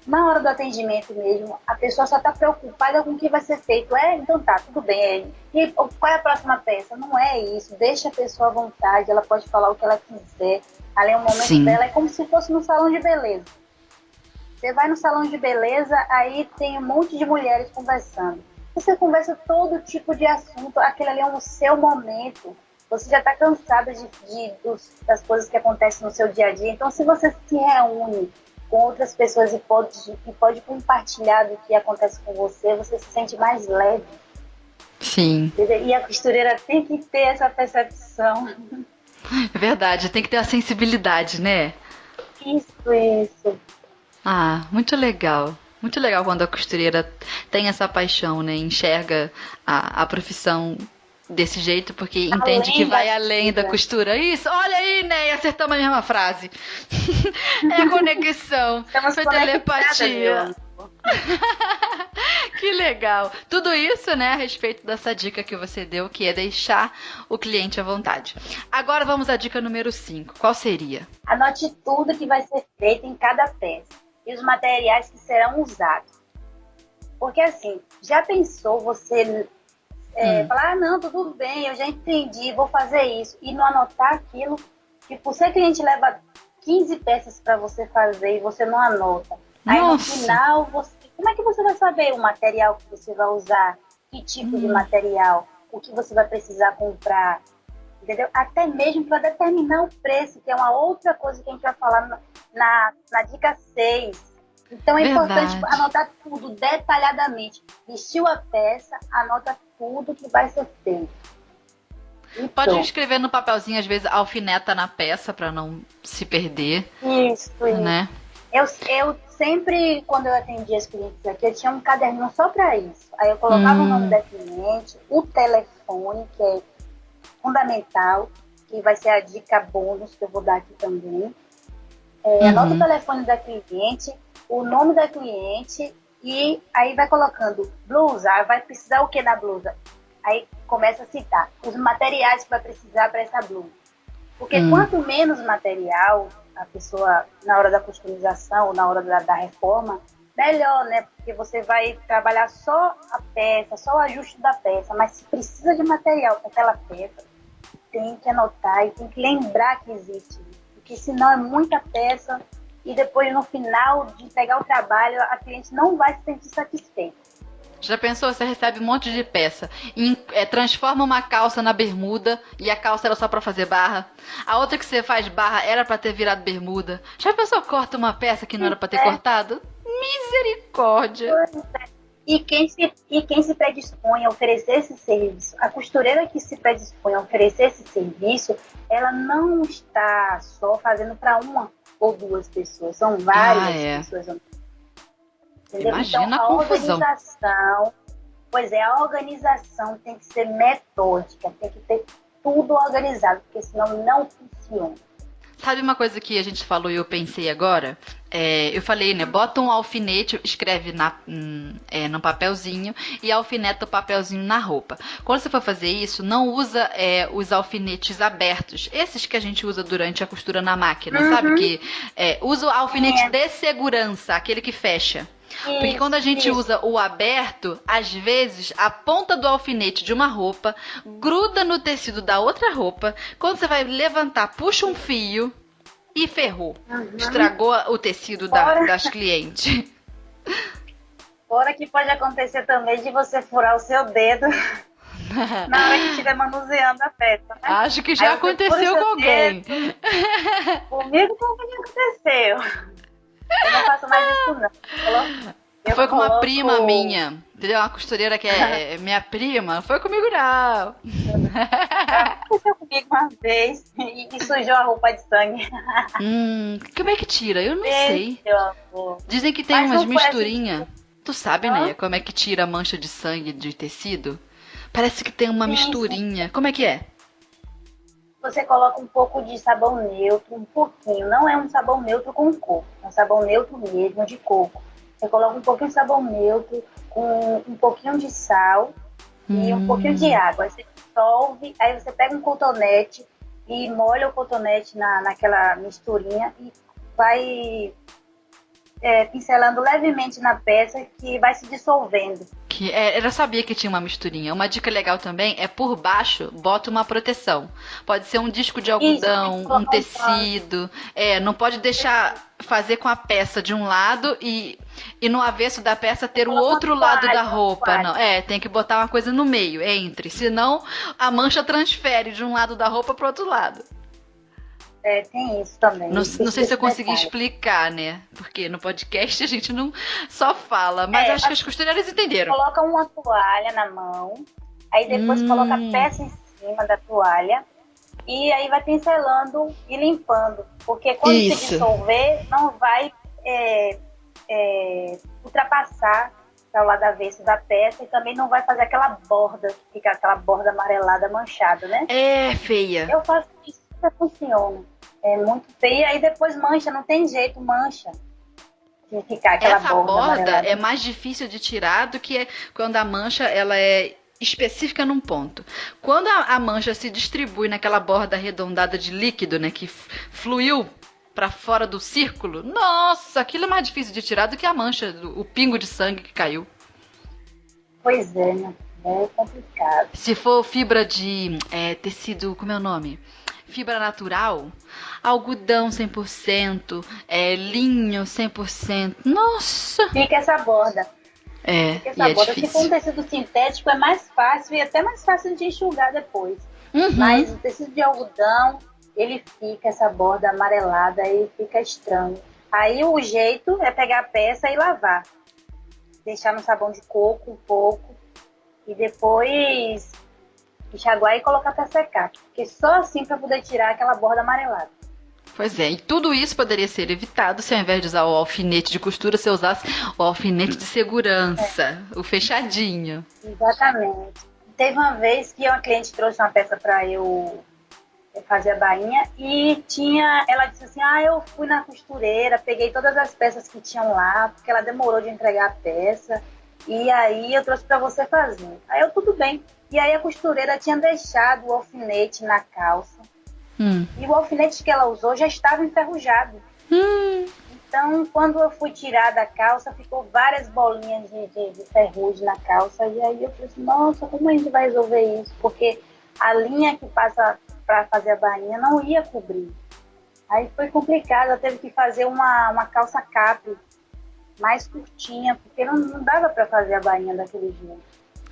na hora do atendimento mesmo, a pessoa só está preocupada com o que vai ser feito. Então tá, tudo bem. E qual é a próxima peça? Não é isso. Deixa a pessoa à vontade, ela pode falar o que ela quiser. Ali é o momento dela, é como se fosse no salão de beleza. Você vai no salão de beleza, aí tem um monte de mulheres conversando. Você conversa todo tipo de assunto, aquele ali é o seu momento. Você já está cansada das coisas que acontecem no seu dia a dia. Então, se você se reúne com outras pessoas e pode compartilhar do que acontece com você, você se sente mais leve. Sim. E a costureira tem que ter essa percepção. É verdade, tem que ter a sensibilidade, né? Isso. Ah, muito legal. Muito legal quando a costureira tem essa paixão, né? Enxerga a profissão desse jeito, porque entende que vai além da costura. Isso, olha aí, né? Acertamos a mesma frase. É a conexão. Foi telepatia. Que legal. Tudo isso, né, a respeito dessa dica que você deu, que é deixar o cliente à vontade. Agora vamos à dica número 5. Qual seria? Anote tudo que vai ser feito em cada peça e os materiais que serão usados. Porque assim, já pensou você falar, não, tudo bem, eu já entendi, vou fazer isso, e não anotar aquilo? Tipo, se a cliente leva 15 peças para você fazer e você não anota, aí no final, como é que você vai saber o material que você vai usar, que tipo de material, o que você vai precisar comprar, entendeu? Até mesmo para determinar o preço, que é uma outra coisa que a gente vai falar na dica 6. Então é importante anotar tudo detalhadamente. Vestiu a peça, anota tudo que vai ser feito. Então, pode escrever no papelzinho, às vezes alfineta na peça para não se perder. Isso. Né? Eu sempre, quando eu atendia as clientes aqui, eu tinha um caderninho só para isso. Aí eu colocava o nome da cliente, o telefone, que é fundamental, que vai ser a dica bônus que eu vou dar aqui também. Anota o telefone da cliente, o nome da cliente e aí vai colocando blusa, vai precisar o que na blusa? Aí começa a citar os materiais que vai precisar para essa blusa. Porque quanto menos material a pessoa, na hora da customização, na hora da reforma, melhor, né? Porque você vai trabalhar só a peça, só o ajuste da peça, mas se precisa de material para aquela peça, tem que anotar e tem que lembrar que existe. Porque senão é muita peça e depois no final de entregar o trabalho a cliente não vai se sentir satisfeita. Já pensou, você recebe um monte de peça, transforma uma calça na bermuda e a calça era só pra fazer barra, a outra que você faz barra era pra ter virado bermuda. Já pensou, corta uma peça que não era pra ter cortado? Misericórdia! E quem se predispõe a oferecer esse serviço, a costureira que se predispõe a oferecer esse serviço, ela não está só fazendo para uma ou duas pessoas, são várias pessoas. Entendeu? Imagina então, a confusão. A organização tem que ser metódica, tem que ter tudo organizado, porque senão não funciona. Sabe uma coisa que a gente falou e eu pensei agora? Eu falei, né? Bota um alfinete, escreve no papelzinho e alfineta o papelzinho na roupa. Quando você for fazer isso, não usa os alfinetes abertos. Esses que a gente usa durante a costura na máquina, sabe? Que usa o alfinete de segurança, aquele que fecha. Porque quando a gente usa o aberto, às vezes a ponta do alfinete de uma roupa gruda no tecido da outra roupa. Quando você vai levantar, puxa um fio e ferrou. Estragou o tecido das clientes. Fora que pode acontecer também de você furar o seu dedo na hora que estiver manuseando a peça, né? Acho que já aconteceu com alguém. Comigo também aconteceu. Eu não faço mais isso, não. Foi com uma prima minha, entendeu? Uma costureira que é minha prima. Foi comigo, não. Aconteceu comigo uma vez e sujou a roupa de sangue. Como é que tira? Eu não sei. Dizem que tem Mas umas não foi misturinhas. Tu sabe, né? Como é que tira a mancha de sangue de tecido? Parece que tem uma misturinha. Como é que é? Você coloca um pouco de sabão neutro, um pouquinho. Não é um sabão neutro com coco, é um sabão neutro mesmo, de coco. Você coloca um pouquinho de sabão neutro, com um pouquinho de sal e um pouquinho de água. Aí você dissolve, aí você pega um cotonete e molha o cotonete naquela misturinha e vai pincelando levemente na peça que vai se dissolvendo. Eu sabia que tinha uma misturinha. Uma dica legal também é por baixo, bota uma proteção. Pode ser um disco de algodão, um tecido. Não pode deixar fazer com a peça de um lado e no avesso da peça ter o outro lado da roupa. Não, tem que botar uma coisa no meio, entre. Senão a mancha transfere de um lado da roupa para o outro lado. Tem isso também. Não sei se eu consegui explicar, né? Porque no podcast a gente não só fala, mas acho que as costureiras entenderam. Coloca uma toalha na mão, aí depois coloca a peça em cima da toalha e aí vai pincelando e limpando. Porque quando se dissolver, não vai ultrapassar para o lado avesso da peça e também não vai fazer aquela borda, que fica aquela borda amarelada manchada, né? É feia. Eu faço isso, funciona. É muito feia, aí depois mancha, não tem jeito, mancha. De ficar aquela Essa borda é mais difícil de tirar do que quando a mancha ela é específica num ponto. Quando a mancha se distribui naquela borda arredondada de líquido, né, que fluiu para fora do círculo, nossa, aquilo é mais difícil de tirar do que a mancha, o pingo de sangue que caiu. Pois é, né? É complicado. Se for fibra de tecido, como é o nome? Fibra natural, algodão 100%, linho 100%. Nossa! Fica essa borda. Fica essa borda. Se for um tecido sintético, é mais fácil e até mais fácil de enxugar depois. Mas o tecido de algodão, ele fica essa borda amarelada e fica estranho. Aí o jeito é pegar a peça e lavar. Deixar no sabão de coco um pouco e depois enxaguar e colocar para secar. Porque só assim para poder tirar aquela borda amarelada. Pois é, e tudo isso poderia ser evitado se ao invés de usar o alfinete de costura, você usasse o alfinete de segurança, o fechadinho. Exatamente. Teve uma vez que uma cliente trouxe uma peça para eu fazer a bainha e ela disse assim, eu fui na costureira, peguei todas as peças que tinham lá, porque ela demorou de entregar a peça, e aí eu trouxe para você fazer. Aí eu, tudo bem. E aí a costureira tinha deixado o alfinete na calça. E o alfinete que ela usou já estava enferrujado. Então, quando eu fui tirar da calça, ficou várias bolinhas de ferrugem na calça. E aí eu falei assim, nossa, como a gente vai resolver isso? Porque a linha que passa para fazer a bainha não ia cobrir. Aí foi complicado, eu teve que fazer uma calça capri mais curtinha, porque não dava para fazer a bainha daquele jeito.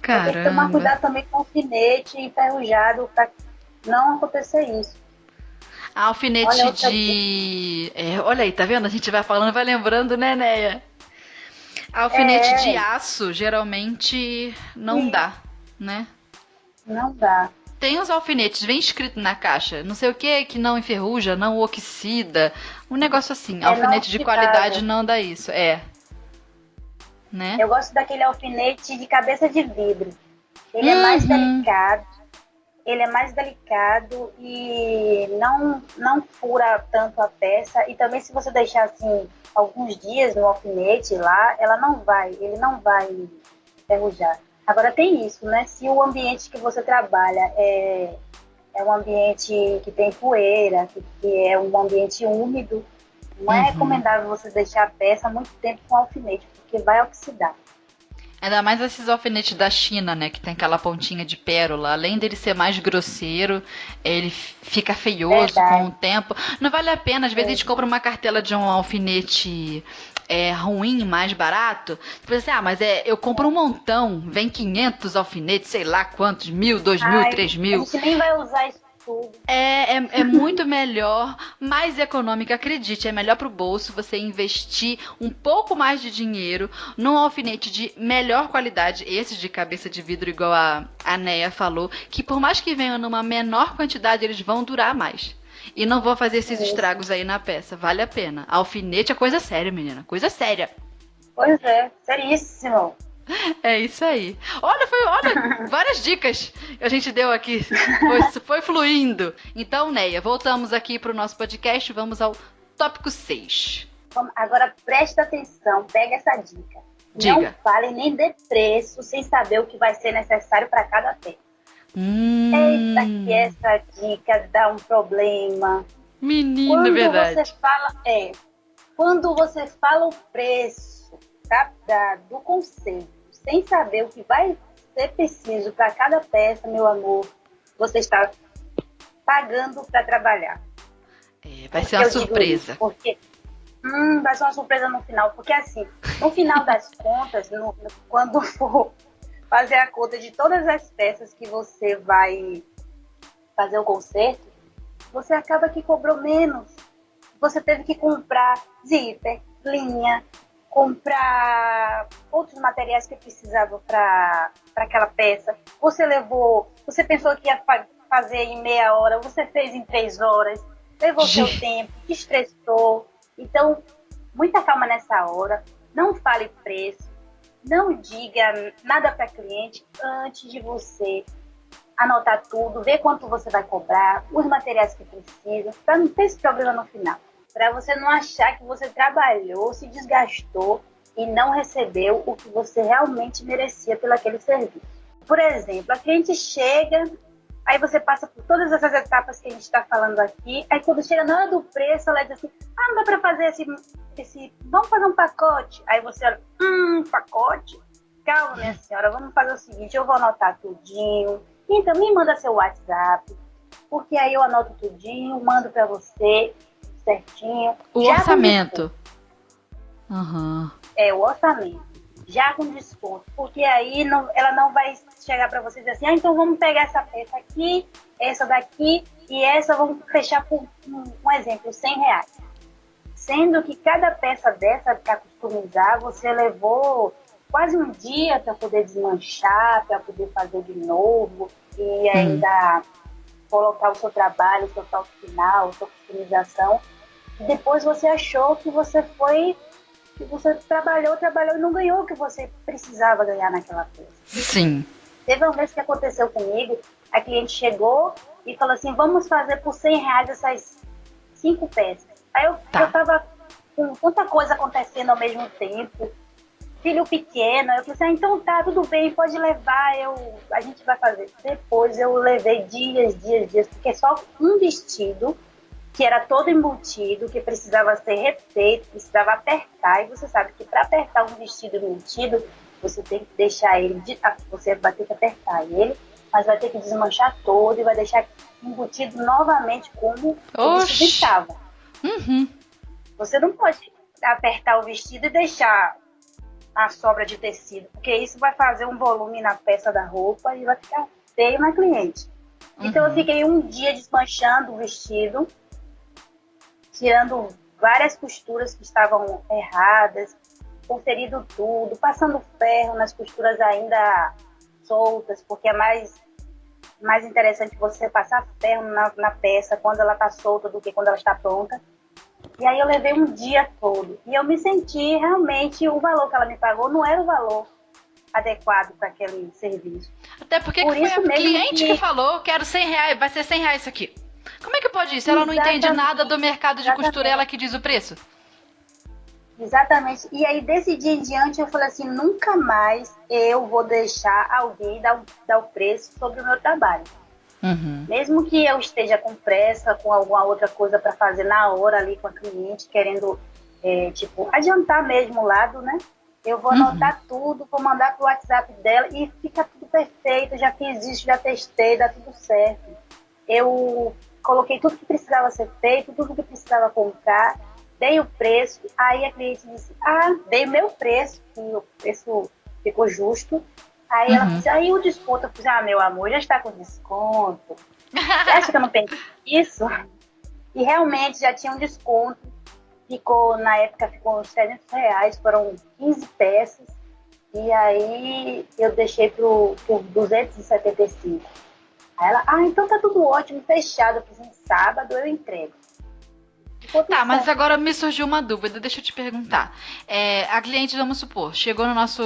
Caramba. Tem que tomar cuidado também com o alfinete enferrujado para não acontecer isso. Alfinete olha aí, tá vendo? A gente vai falando, vai lembrando, né, Neia? Alfinete de aço, geralmente, não dá, né? Não dá. Tem os alfinetes, vem escrito na caixa, não sei o que não enferruja, não oxida, um negócio assim. Alfinete de qualidade não dá isso, né? Eu gosto daquele alfinete de cabeça de vidro. Ele é mais delicado. Ele é mais delicado e não fura tanto a peça. E também se você deixar assim alguns dias no alfinete lá, ele não vai enferrujar. Agora tem isso, né? Se o ambiente que você trabalha é um ambiente que tem poeira, que é um ambiente úmido, não é recomendável você deixar a peça muito tempo com alfinete, porque vai oxidar. Ainda mais esses alfinetes da China, né? Que tem aquela pontinha de pérola. Além dele ser mais grosseiro, ele fica feioso com o tempo. Não vale a pena. Às vezes a gente compra uma cartela de um alfinete ruim, mais barato. Você pensa assim, mas eu compro um montão. Vem 500 alfinetes, sei lá quantos. 1.000, 2.000, 3.000. A gente nem vai usar isso tudo. É muito melhor, mais econômico, acredite, é melhor pro bolso você investir um pouco mais de dinheiro num alfinete de melhor qualidade, esse de cabeça de vidro, igual a Neia falou, que por mais que venham numa menor quantidade, eles vão durar mais. E não vão fazer esses estragos aí na peça, vale a pena. Alfinete é coisa séria, menina, coisa séria. Pois é, seríssimo. É isso aí. Olha, várias dicas que a gente deu aqui. Foi fluindo. Então, Neia, voltamos aqui para o nosso podcast. Vamos ao tópico 6. Agora presta atenção, pega essa dica. Diga. Não fale nem de preço sem saber o que vai ser necessário para cada peça. Eita, que essa dica dá um problema. Menina, verdade. Quando você fala o preço do conceito, sem saber o que vai ser preciso para cada peça, meu amor, você está pagando para trabalhar. Vai ser uma surpresa. Isso, porque vai ser uma surpresa no final. Porque assim, no final das contas, quando for fazer a conta de todas as peças que você vai fazer o conserto, você acaba que cobrou menos. Você teve que comprar zíper, linha, comprar outros materiais que precisava para aquela peça. Você pensou que ia fazer em meia hora, você fez em 3 horas, levou seu tempo, estressou. Então, muita calma nessa hora, não fale preço, não diga nada para cliente antes de você anotar tudo, ver quanto você vai cobrar, os materiais que precisa, para não ter esse problema no final. Para você não achar que você trabalhou, se desgastou e não recebeu o que você realmente merecia pelo aquele serviço. Por exemplo, a cliente chega, aí você passa por todas essas etapas que a gente está falando aqui, aí quando chega na hora do preço, ela diz assim, não dá para fazer vamos fazer um pacote. Aí você olha, pacote? Calma, minha senhora, vamos fazer o seguinte, eu vou anotar tudinho, então me manda seu WhatsApp, porque aí eu anoto tudinho, mando para você, certinho. O orçamento. O orçamento. Já com desconto. Porque aí ela não vai chegar para você e dizer assim, então vamos pegar essa peça aqui, essa daqui e essa vamos fechar por um exemplo, R$100. Sendo que cada peça dessa para customizar, você levou quase um dia para poder desmanchar, para poder fazer de novo e ainda colocar o seu trabalho, o seu toque final, a sua customização. E depois você achou que você trabalhou e não ganhou o que você precisava ganhar naquela peça. Sim. Teve uma vez que aconteceu comigo, a cliente chegou e falou assim, vamos fazer por R$100 essas 5 peças. Aí eu tava com tanta coisa acontecendo ao mesmo tempo, filho pequeno, eu falei assim, então tá, tudo bem, pode levar, a gente vai fazer. Depois eu levei dias, porque só um vestido que era todo embutido, que precisava ser refeito, precisava apertar, e você sabe que para apertar um vestido embutido, você tem que deixar ele, você vai ter que apertar ele, mas vai ter que desmanchar todo e vai deixar embutido novamente como o vestido estava. Você não pode apertar o vestido e deixar a sobra de tecido, porque isso vai fazer um volume na peça da roupa e vai ficar feio na cliente. Então eu fiquei um dia desmanchando o vestido, tirando várias costuras que estavam erradas, conferido tudo, passando ferro nas costuras ainda soltas, porque é mais interessante você passar ferro na peça quando ela está solta do que quando ela está pronta. E aí eu levei um dia todo. E eu me senti realmente, o valor que ela me pagou não era o valor adequado para aquele serviço. Até porque foi a cliente que falou, quero R$100, vai ser R$100 isso aqui. Como é que pode isso? Ela não entende nada do mercado de costura, ela que diz o preço? Exatamente. E aí, desse dia em diante, eu falei assim, nunca mais eu vou deixar alguém dar o preço sobre o meu trabalho. Uhum. Mesmo que eu esteja com pressa, com alguma outra coisa para fazer na hora ali com a cliente, querendo, adiantar mesmo o lado, né? Eu vou anotar tudo, vou mandar pro WhatsApp dela e fica tudo perfeito. Já fiz isso, já testei, dá tudo certo. Eu coloquei tudo que precisava ser feito, tudo que precisava comprar, dei o preço, aí a cliente disse, dei o meu preço, e o preço ficou justo. Aí ela disse, aí o desconto, eu fiz, meu amor, já está com desconto. Você acha que eu não pensei isso? E realmente já tinha um desconto, na época ficou uns R$300, foram 15 peças, e aí eu deixei por 275. Aí ela, então tá tudo ótimo, fechado, eu fiz em sábado, eu entrego. Tá, mas agora me surgiu uma dúvida, deixa eu te perguntar. A cliente, vamos supor, chegou no nosso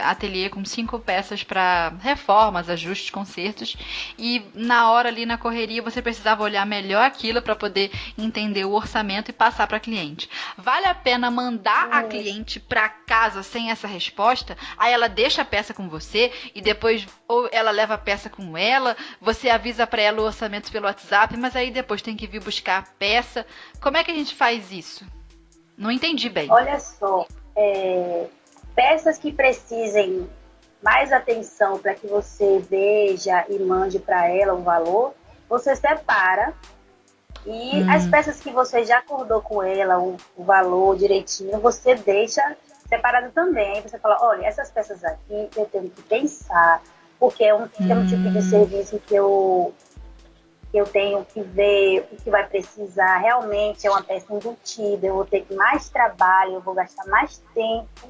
ateliê com 5 peças para reformas, ajustes, consertos, e na hora ali na correria você precisava olhar melhor aquilo para poder entender o orçamento e passar para a cliente. Vale a pena mandar a cliente para casa sem essa resposta? Aí ela deixa a peça com você e depois ou ela leva a peça com ela, você avisa para ela o orçamento pelo WhatsApp, mas aí depois tem que vir buscar a peça. Como é que a gente faz isso? Não entendi bem. Olha só, peças que precisem mais atenção para que você veja e mande para ela o valor, você separa. E as peças que você já acordou com ela, o valor direitinho, você deixa separado também. Aí você fala, olha, essas peças aqui eu tenho que pensar, porque é um tipo de serviço que eu tenho que ver o que vai precisar. Realmente é uma peça embutida, eu vou ter mais trabalho, eu vou gastar mais tempo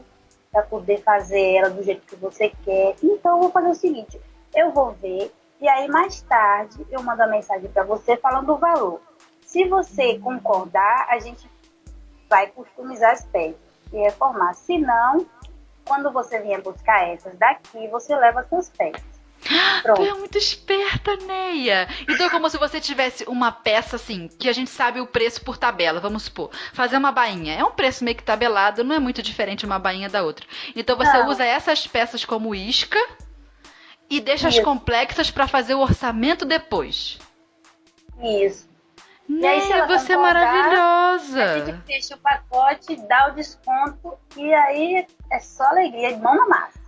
para poder fazer ela do jeito que você quer. Então eu vou fazer o seguinte, eu vou ver e aí mais tarde eu mando a mensagem para você falando o valor. Se você concordar, a gente vai customizar as peças e reformar. Se não, quando você vier buscar essas daqui, você leva as suas peças. Pronto. Tu é muito esperta, Neia. Então é como se você tivesse uma peça assim, que a gente sabe o preço por tabela, vamos supor. Fazer uma bainha. É um preço meio que tabelado, não é muito diferente uma bainha da outra. Então você usa essas peças como isca e deixa as complexas para fazer o orçamento depois. Isso. Neia, você é maravilhosa. A gente fecha o pacote, dá o desconto e aí é só alegria, de mão na massa.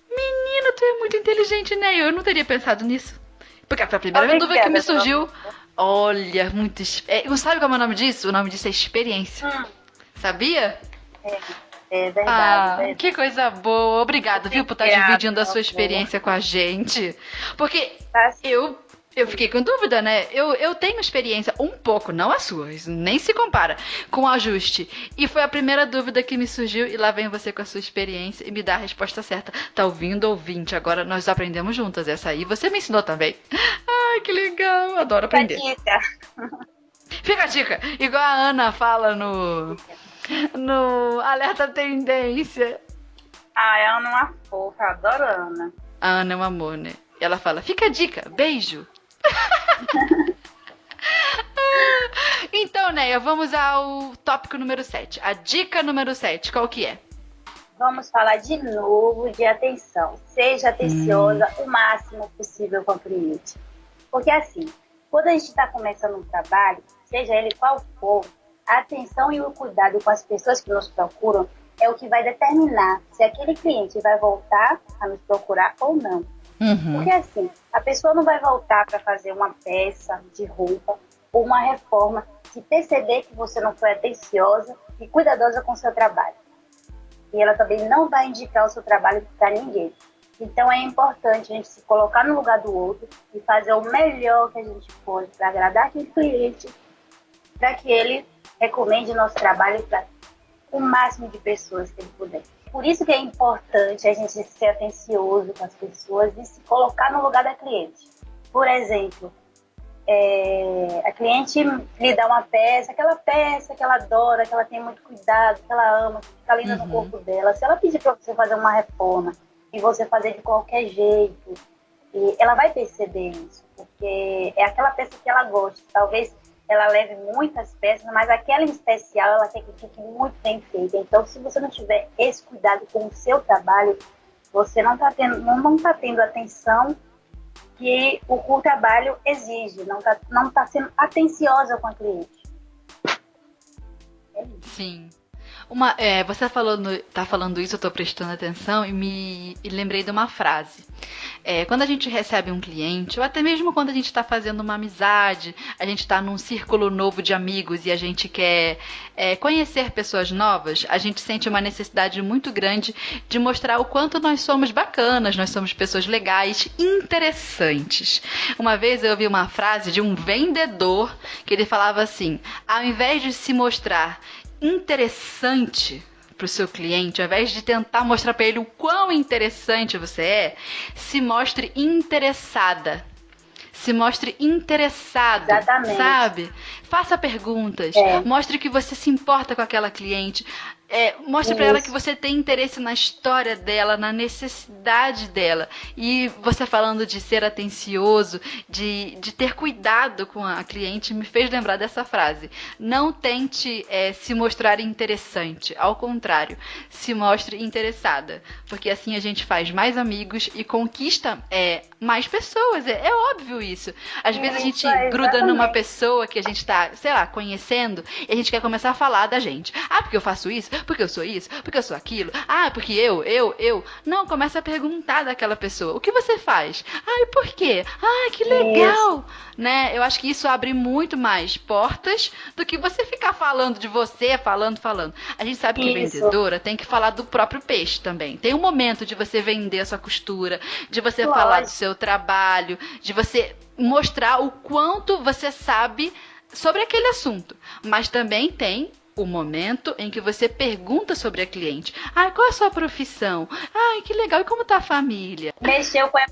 Menina, tu é muito inteligente, né? Eu não teria pensado nisso. Porque foi a primeira dúvida que me surgiu. Olha, muito... Sabe qual é o nome disso? O nome disso é experiência. Sabia? É verdade. Que coisa boa. Obrigada, viu, por estar dividindo a sua experiência com a gente. Porque eu fiquei com dúvida, né? Eu tenho experiência um pouco, não a sua, nem se compara, com ajuste. E foi a primeira dúvida que me surgiu e lá vem você com a sua experiência e me dá a resposta certa. Tá ouvindo, ouvinte? Agora nós aprendemos juntas. Essa aí você me ensinou também. Ai, que legal. Adoro aprender. Fica a dica. Igual a Ana fala no Alerta Tendência. A Ana é uma fofa, eu adoro a Ana. A Ana é um amor, né? Ela fala, fica a dica, beijo. Então, Neia, vamos ao tópico número 7. A dica número 7, qual que é? Vamos falar de novo de atenção. Seja atenciosa o máximo possível com o cliente. Porque assim, quando a gente está começando um trabalho, seja ele qual for, a atenção e o cuidado com as pessoas que nos procuram é o que vai determinar se aquele cliente vai voltar a nos procurar ou não. Porque assim, a pessoa não vai voltar para fazer uma peça de roupa ou uma reforma se perceber que você não foi atenciosa e cuidadosa com o seu trabalho. E ela também não vai indicar o seu trabalho para ninguém. Então é importante a gente se colocar no lugar do outro e fazer o melhor que a gente pode para agradar aquele cliente, para que ele recomende nosso trabalho para o máximo de pessoas que ele puder. Por isso que é importante a gente ser atencioso com as pessoas e se colocar no lugar da cliente. Por exemplo, a cliente lhe dá uma peça que ela adora, que ela tem muito cuidado, que ela ama, que fica linda no corpo dela. Se ela pedir para você fazer uma reforma e você fazer de qualquer jeito, ela vai perceber isso, porque é aquela peça que ela gosta. Talvez ela leve muitas peças, mas aquela em especial ela quer que fique muito bem feita. Então, se você não tiver esse cuidado com o seu trabalho, você não está tendo a atenção que o trabalho exige, não tá sendo atenciosa com a cliente. Sim. Você tá falando isso, eu tô prestando atenção e lembrei de uma frase. Quando a gente recebe um cliente, ou até mesmo quando a gente está fazendo uma amizade, a gente está num círculo novo de amigos e a gente quer conhecer pessoas novas, a gente sente uma necessidade muito grande de mostrar o quanto nós somos bacanas, nós somos pessoas legais, interessantes. Uma vez eu ouvi uma frase de um vendedor que ele falava assim: ao invés de se mostrar interessante para o seu cliente, ao invés de tentar mostrar para ele o quão interessante você é, se mostre interessada. Se mostre interessado, Exatamente. Sabe? Faça perguntas, mostre que você se importa com aquela cliente, mostre para ela que você tem interesse na história dela, na necessidade dela. E você falando de ser atencioso, de ter cuidado com a cliente, me fez lembrar dessa frase. Não tente se mostrar interessante, ao contrário, se mostre interessada, porque assim a gente faz mais amigos e conquista mais pessoas. É óbvio isso. Às vezes a gente gruda numa pessoa que a gente tá, sei lá, conhecendo, e a gente quer começar a falar da gente. Ah, porque eu faço isso, porque eu sou isso, porque eu sou aquilo. Ah, porque eu. Não, começa a perguntar daquela pessoa. O que você faz? Ah, e por quê? Ah, que legal. Né? Eu acho que isso abre muito mais portas do que você ficar falando de você, falando. A gente sabe que vendedora tem que falar do próprio peixe também. Tem um momento de você vender a sua costura, de você falar do seu trabalho, de você mostrar o quanto você sabe sobre aquele assunto. Mas também tem o momento em que você pergunta sobre a cliente. Ah, qual é a sua profissão? Ah, que legal. E como tá a família? Mexeu com a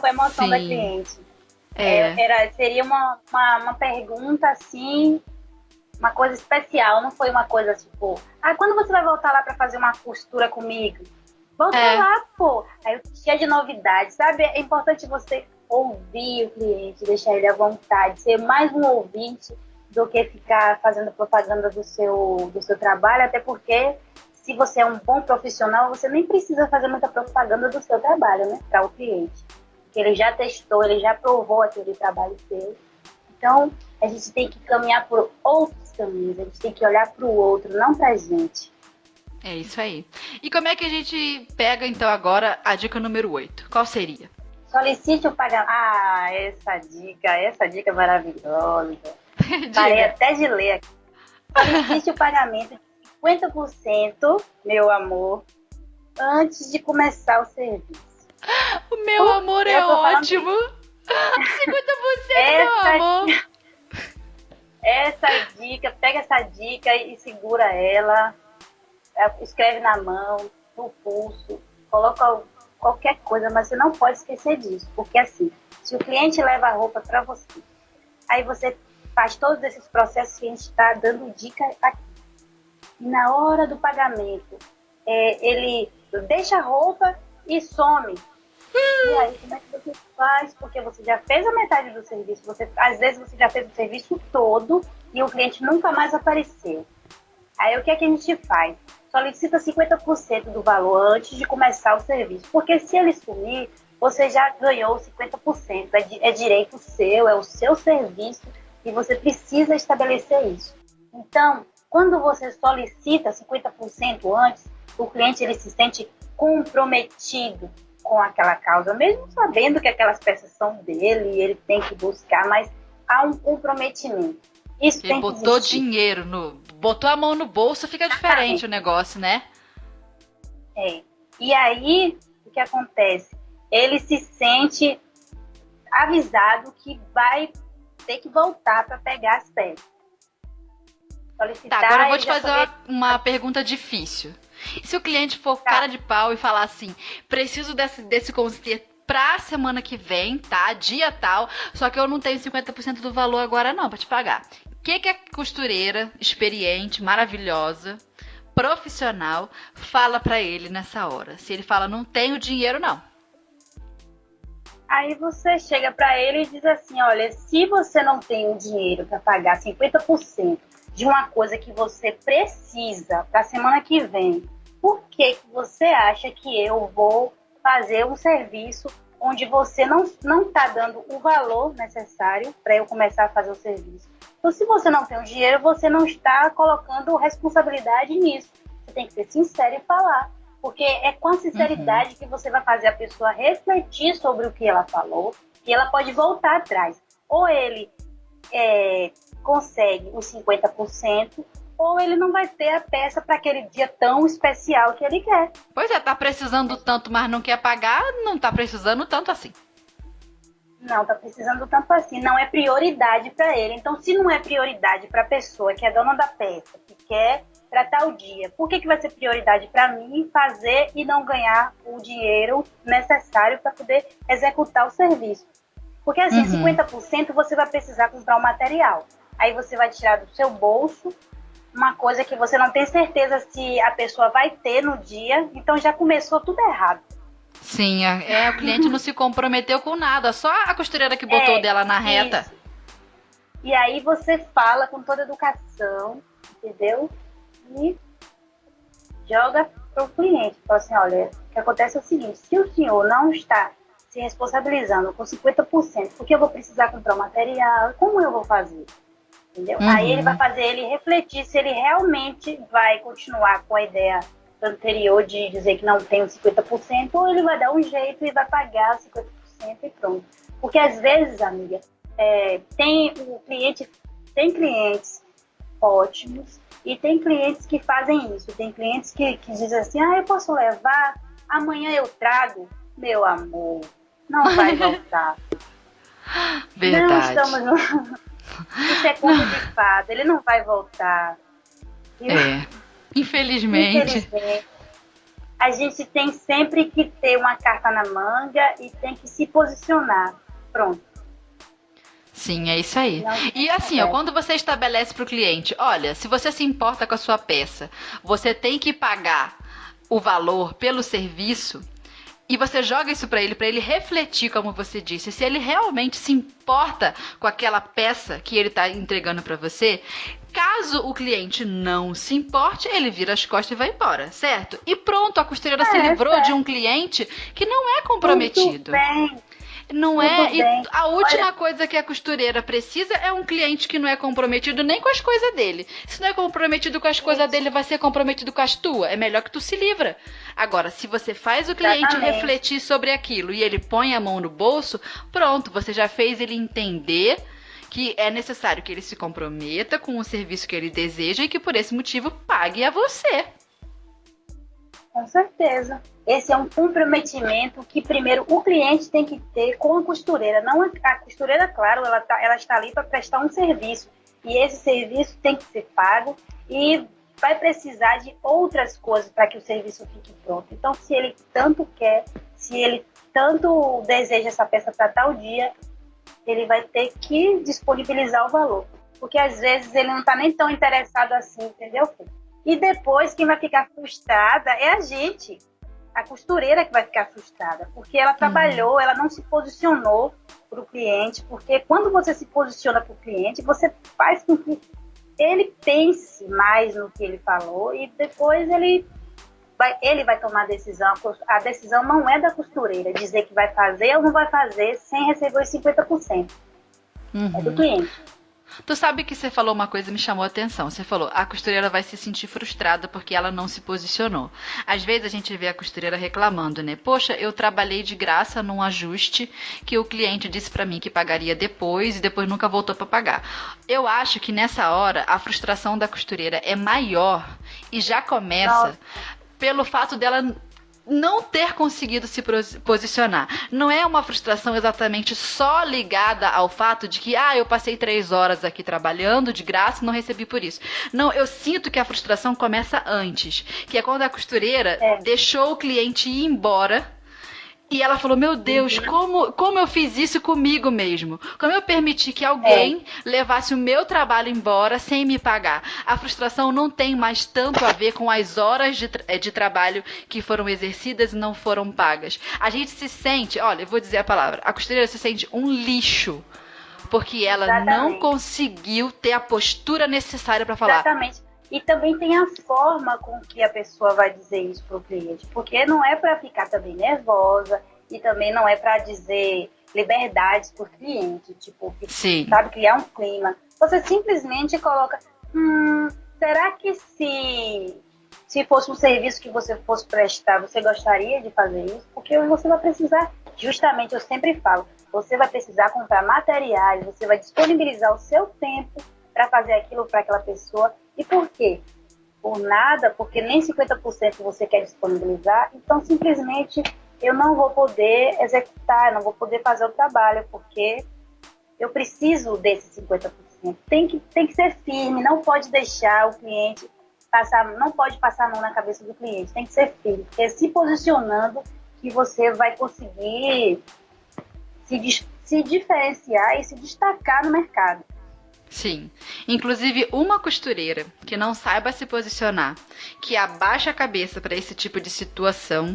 emoção da cliente. Seria uma pergunta assim, uma coisa especial. Não foi uma coisa tipo, quando você vai voltar lá para fazer uma costura comigo? Volta lá, pô. Aí cheia de novidades, sabe? É importante você ouvir o cliente, deixar ele à vontade, ser mais um ouvinte do que ficar fazendo propaganda do seu trabalho, até porque se você é um bom profissional, você nem precisa fazer muita propaganda do seu trabalho, né, para o cliente. Porque ele já testou, ele já provou aquele trabalho seu. Então, a gente tem que caminhar por outros caminhos, a gente tem que olhar para o outro, não para a gente. É isso aí. E como é que a gente pega, então, agora a dica número 8? Qual seria? Solicite o pagamento. Essa dica é maravilhosa. Parei até de ler aqui. Solicite o pagamento de 50%, meu amor, antes de começar o serviço. O meu amor é ótimo. 50%, meu amor. Essa dica, pega essa dica e segura ela. Escreve na mão, no pulso, coloca qualquer coisa, mas você não pode esquecer disso, porque assim, se o cliente leva a roupa para você, aí você faz todos esses processos que a gente está dando dica aqui. E na hora do pagamento, ele deixa a roupa e some. E aí, como é que você faz? Porque você já fez a metade do serviço, às vezes você já fez o serviço todo e o cliente nunca mais apareceu. Aí o que é que a gente faz? Solicita 50% do valor antes de começar o serviço. Porque se ele sumir, você já ganhou 50%. É direito seu, é o seu serviço e você precisa estabelecer isso. Então, quando você solicita 50% antes, o cliente ele se sente comprometido com aquela causa, mesmo sabendo que aquelas peças são dele e ele tem que buscar, mas há um comprometimento. Isso ele tem botou que dinheiro, botou a mão no bolso, fica diferente o negócio, né? E aí, o que acontece? Ele se sente avisado que vai ter que voltar para pegar as peças. solicitar. Tá, agora eu vou e te já fazer poder- uma pergunta difícil. E se o cliente for cara de pau e falar assim, preciso desse conserto pra semana que vem, tá? Dia tal, só que eu não tenho 50% do valor agora não, pra te pagar. O que a costureira experiente, maravilhosa, profissional, fala pra ele nessa hora? Se ele fala, não tenho dinheiro, não. Aí você chega para ele e diz assim, olha, se você não tem o dinheiro para pagar 50% de uma coisa que você precisa para a semana que vem, por que você acha que eu vou fazer um serviço onde você não está dando o valor necessário para eu começar a fazer o serviço? Então, se você não tem o dinheiro, você não está colocando responsabilidade nisso. Você tem que ser sincero e falar. Porque é com a sinceridade que você vai fazer a pessoa refletir sobre o que ela falou e ela pode voltar atrás. Ou ele consegue os 50%, ou ele não vai ter a peça para aquele dia tão especial que ele quer. Pois é, tá precisando tanto, mas não quer pagar, não tá precisando tanto assim. Não, tá precisando tanto assim. Não é prioridade para ele. Então, se não é prioridade para a pessoa que é dona da peça, que quer tratar o dia, por que vai ser prioridade para mim fazer e não ganhar o dinheiro necessário para poder executar o serviço? Porque assim, 50% você vai precisar comprar o material. Aí você vai tirar do seu bolso uma coisa que você não tem certeza se a pessoa vai ter no dia, então já começou tudo errado. Sim, o cliente não se comprometeu com nada, só a costureira que botou dela na reta. Isso. E aí você fala com toda educação, entendeu? E joga para o cliente. Fala assim, olha, o que acontece é o seguinte, se o senhor não está se responsabilizando com 50%, porque eu vou precisar comprar o material, como eu vou fazer? Entendeu? Aí ele vai fazer ele refletir se ele realmente vai continuar com a ideia anterior de dizer que não tem os 50%, ou ele vai dar um jeito e vai pagar os 50% e pronto. Porque às vezes, amiga, tem clientes ótimos e tem clientes que fazem isso. Tem clientes que dizem assim, eu posso levar, amanhã eu trago. Meu amor, não vai voltar. Verdade. Não estamos no... Isso é conto de fada, ele não vai voltar. Infelizmente. A gente tem sempre que ter uma carta na manga e tem que se posicionar. Pronto. Sim, é isso aí. E assim, quando você estabelece para o cliente, olha, se você se importa com a sua peça, você tem que pagar o valor pelo serviço, e você joga isso para ele refletir, como você disse, se ele realmente se importa com aquela peça que ele está entregando para você. Caso o cliente não se importe, ele vira as costas e vai embora, certo? E pronto, a costureira se livrou de um cliente que não é comprometido. Tudo bem. Não Tudo é? bem. E a última coisa que a costureira precisa é um cliente que não é comprometido nem com as coisas dele. Se não é comprometido com as coisas dele, vai ser comprometido com as tuas. É melhor que tu se livra. Agora, se você faz o cliente refletir sobre aquilo e ele põe a mão no bolso, pronto, você já fez ele entender que é necessário que ele se comprometa com o serviço que ele deseja e que por esse motivo pague a você. Com certeza. Esse é um comprometimento que primeiro o cliente tem que ter com a costureira. Não a costureira, claro, ela está ali para prestar um serviço. E esse serviço tem que ser pago e vai precisar de outras coisas para que o serviço fique pronto. Então, se ele tanto quer, se ele tanto deseja essa peça para tal dia, ele vai ter que disponibilizar o valor. Porque às vezes ele não está nem tão interessado assim, entendeu? E depois quem vai ficar frustrada é a gente, a costureira que vai ficar frustrada, porque ela trabalhou, ela não se posicionou para o cliente, porque quando você se posiciona para o cliente, você faz com que ele pense mais no que ele falou e depois ele vai tomar a decisão. A decisão não é da costureira, dizer que vai fazer ou não vai fazer sem receber os 50%. É do cliente. Tu sabe que você falou uma coisa que me chamou a atenção. Você falou, a costureira vai se sentir frustrada porque ela não se posicionou. Às vezes a gente vê a costureira reclamando, né? Poxa, eu trabalhei de graça num ajuste que o cliente disse pra mim que pagaria depois e depois nunca voltou pra pagar. Eu acho que nessa hora a frustração da costureira é maior e já começa pelo fato dela não ter conseguido se posicionar. Não é uma frustração exatamente só ligada ao fato de que, eu passei 3 horas aqui trabalhando de graça e não recebi por isso. Não, eu sinto que a frustração começa antes, que é quando a costureira deixou o cliente ir embora. E ela falou, meu Deus, como eu fiz isso comigo mesmo? Como eu permiti que alguém levasse o meu trabalho embora sem me pagar? A frustração não tem mais tanto a ver com as horas de trabalho que foram exercidas e não foram pagas. A gente se sente, olha, eu vou dizer a palavra, a costureira se sente um lixo, porque ela não conseguiu ter a postura necessária para falar. Exatamente. E também tem a forma com que a pessoa vai dizer isso para o cliente, porque não é para ficar também nervosa e também não é para dizer liberdades para o cliente, tipo, sabe, criar um clima. Você simplesmente coloca, será que se fosse um serviço que você fosse prestar, você gostaria de fazer isso? Porque você vai precisar, justamente, eu sempre falo, você vai precisar comprar materiais, você vai disponibilizar o seu tempo para fazer aquilo para aquela pessoa. E por quê? Por nada, porque nem 50% você quer disponibilizar, então simplesmente eu não vou poder executar, eu não vou poder fazer o trabalho, porque eu preciso desses 50%. Tem que ser firme, não pode deixar o cliente passar, não pode passar a mão na cabeça do cliente, tem que ser firme, porque é se posicionando que você vai conseguir se diferenciar e se destacar no mercado. Sim, inclusive uma costureira que não saiba se posicionar, que abaixa a cabeça para esse tipo de situação,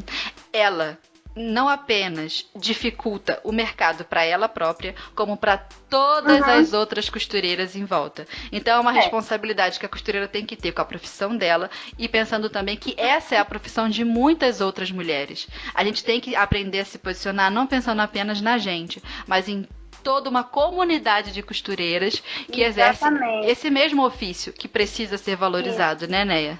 ela não apenas dificulta o mercado para ela própria, como para todas as outras costureiras em volta. Então é uma responsabilidade que a costureira tem que ter com a profissão dela e pensando também que essa é a profissão de muitas outras mulheres. A gente tem que aprender a se posicionar não pensando apenas na gente, mas em toda uma comunidade de costureiras que exerce esse mesmo ofício que precisa ser valorizado, né, Neia?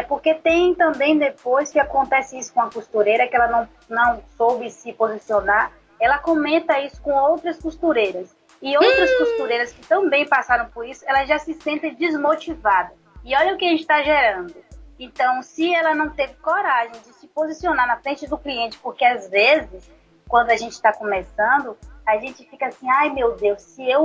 Porque tem também depois que acontece isso com a costureira, que ela não soube se posicionar, ela comenta isso com outras costureiras. E outras costureiras que também passaram por isso, elas já se sentem desmotivadas. E olha o que a gente está gerando. Então, se ela não teve coragem de se posicionar na frente do cliente, porque às vezes, quando a gente está começando, a gente fica assim, ai meu Deus, se eu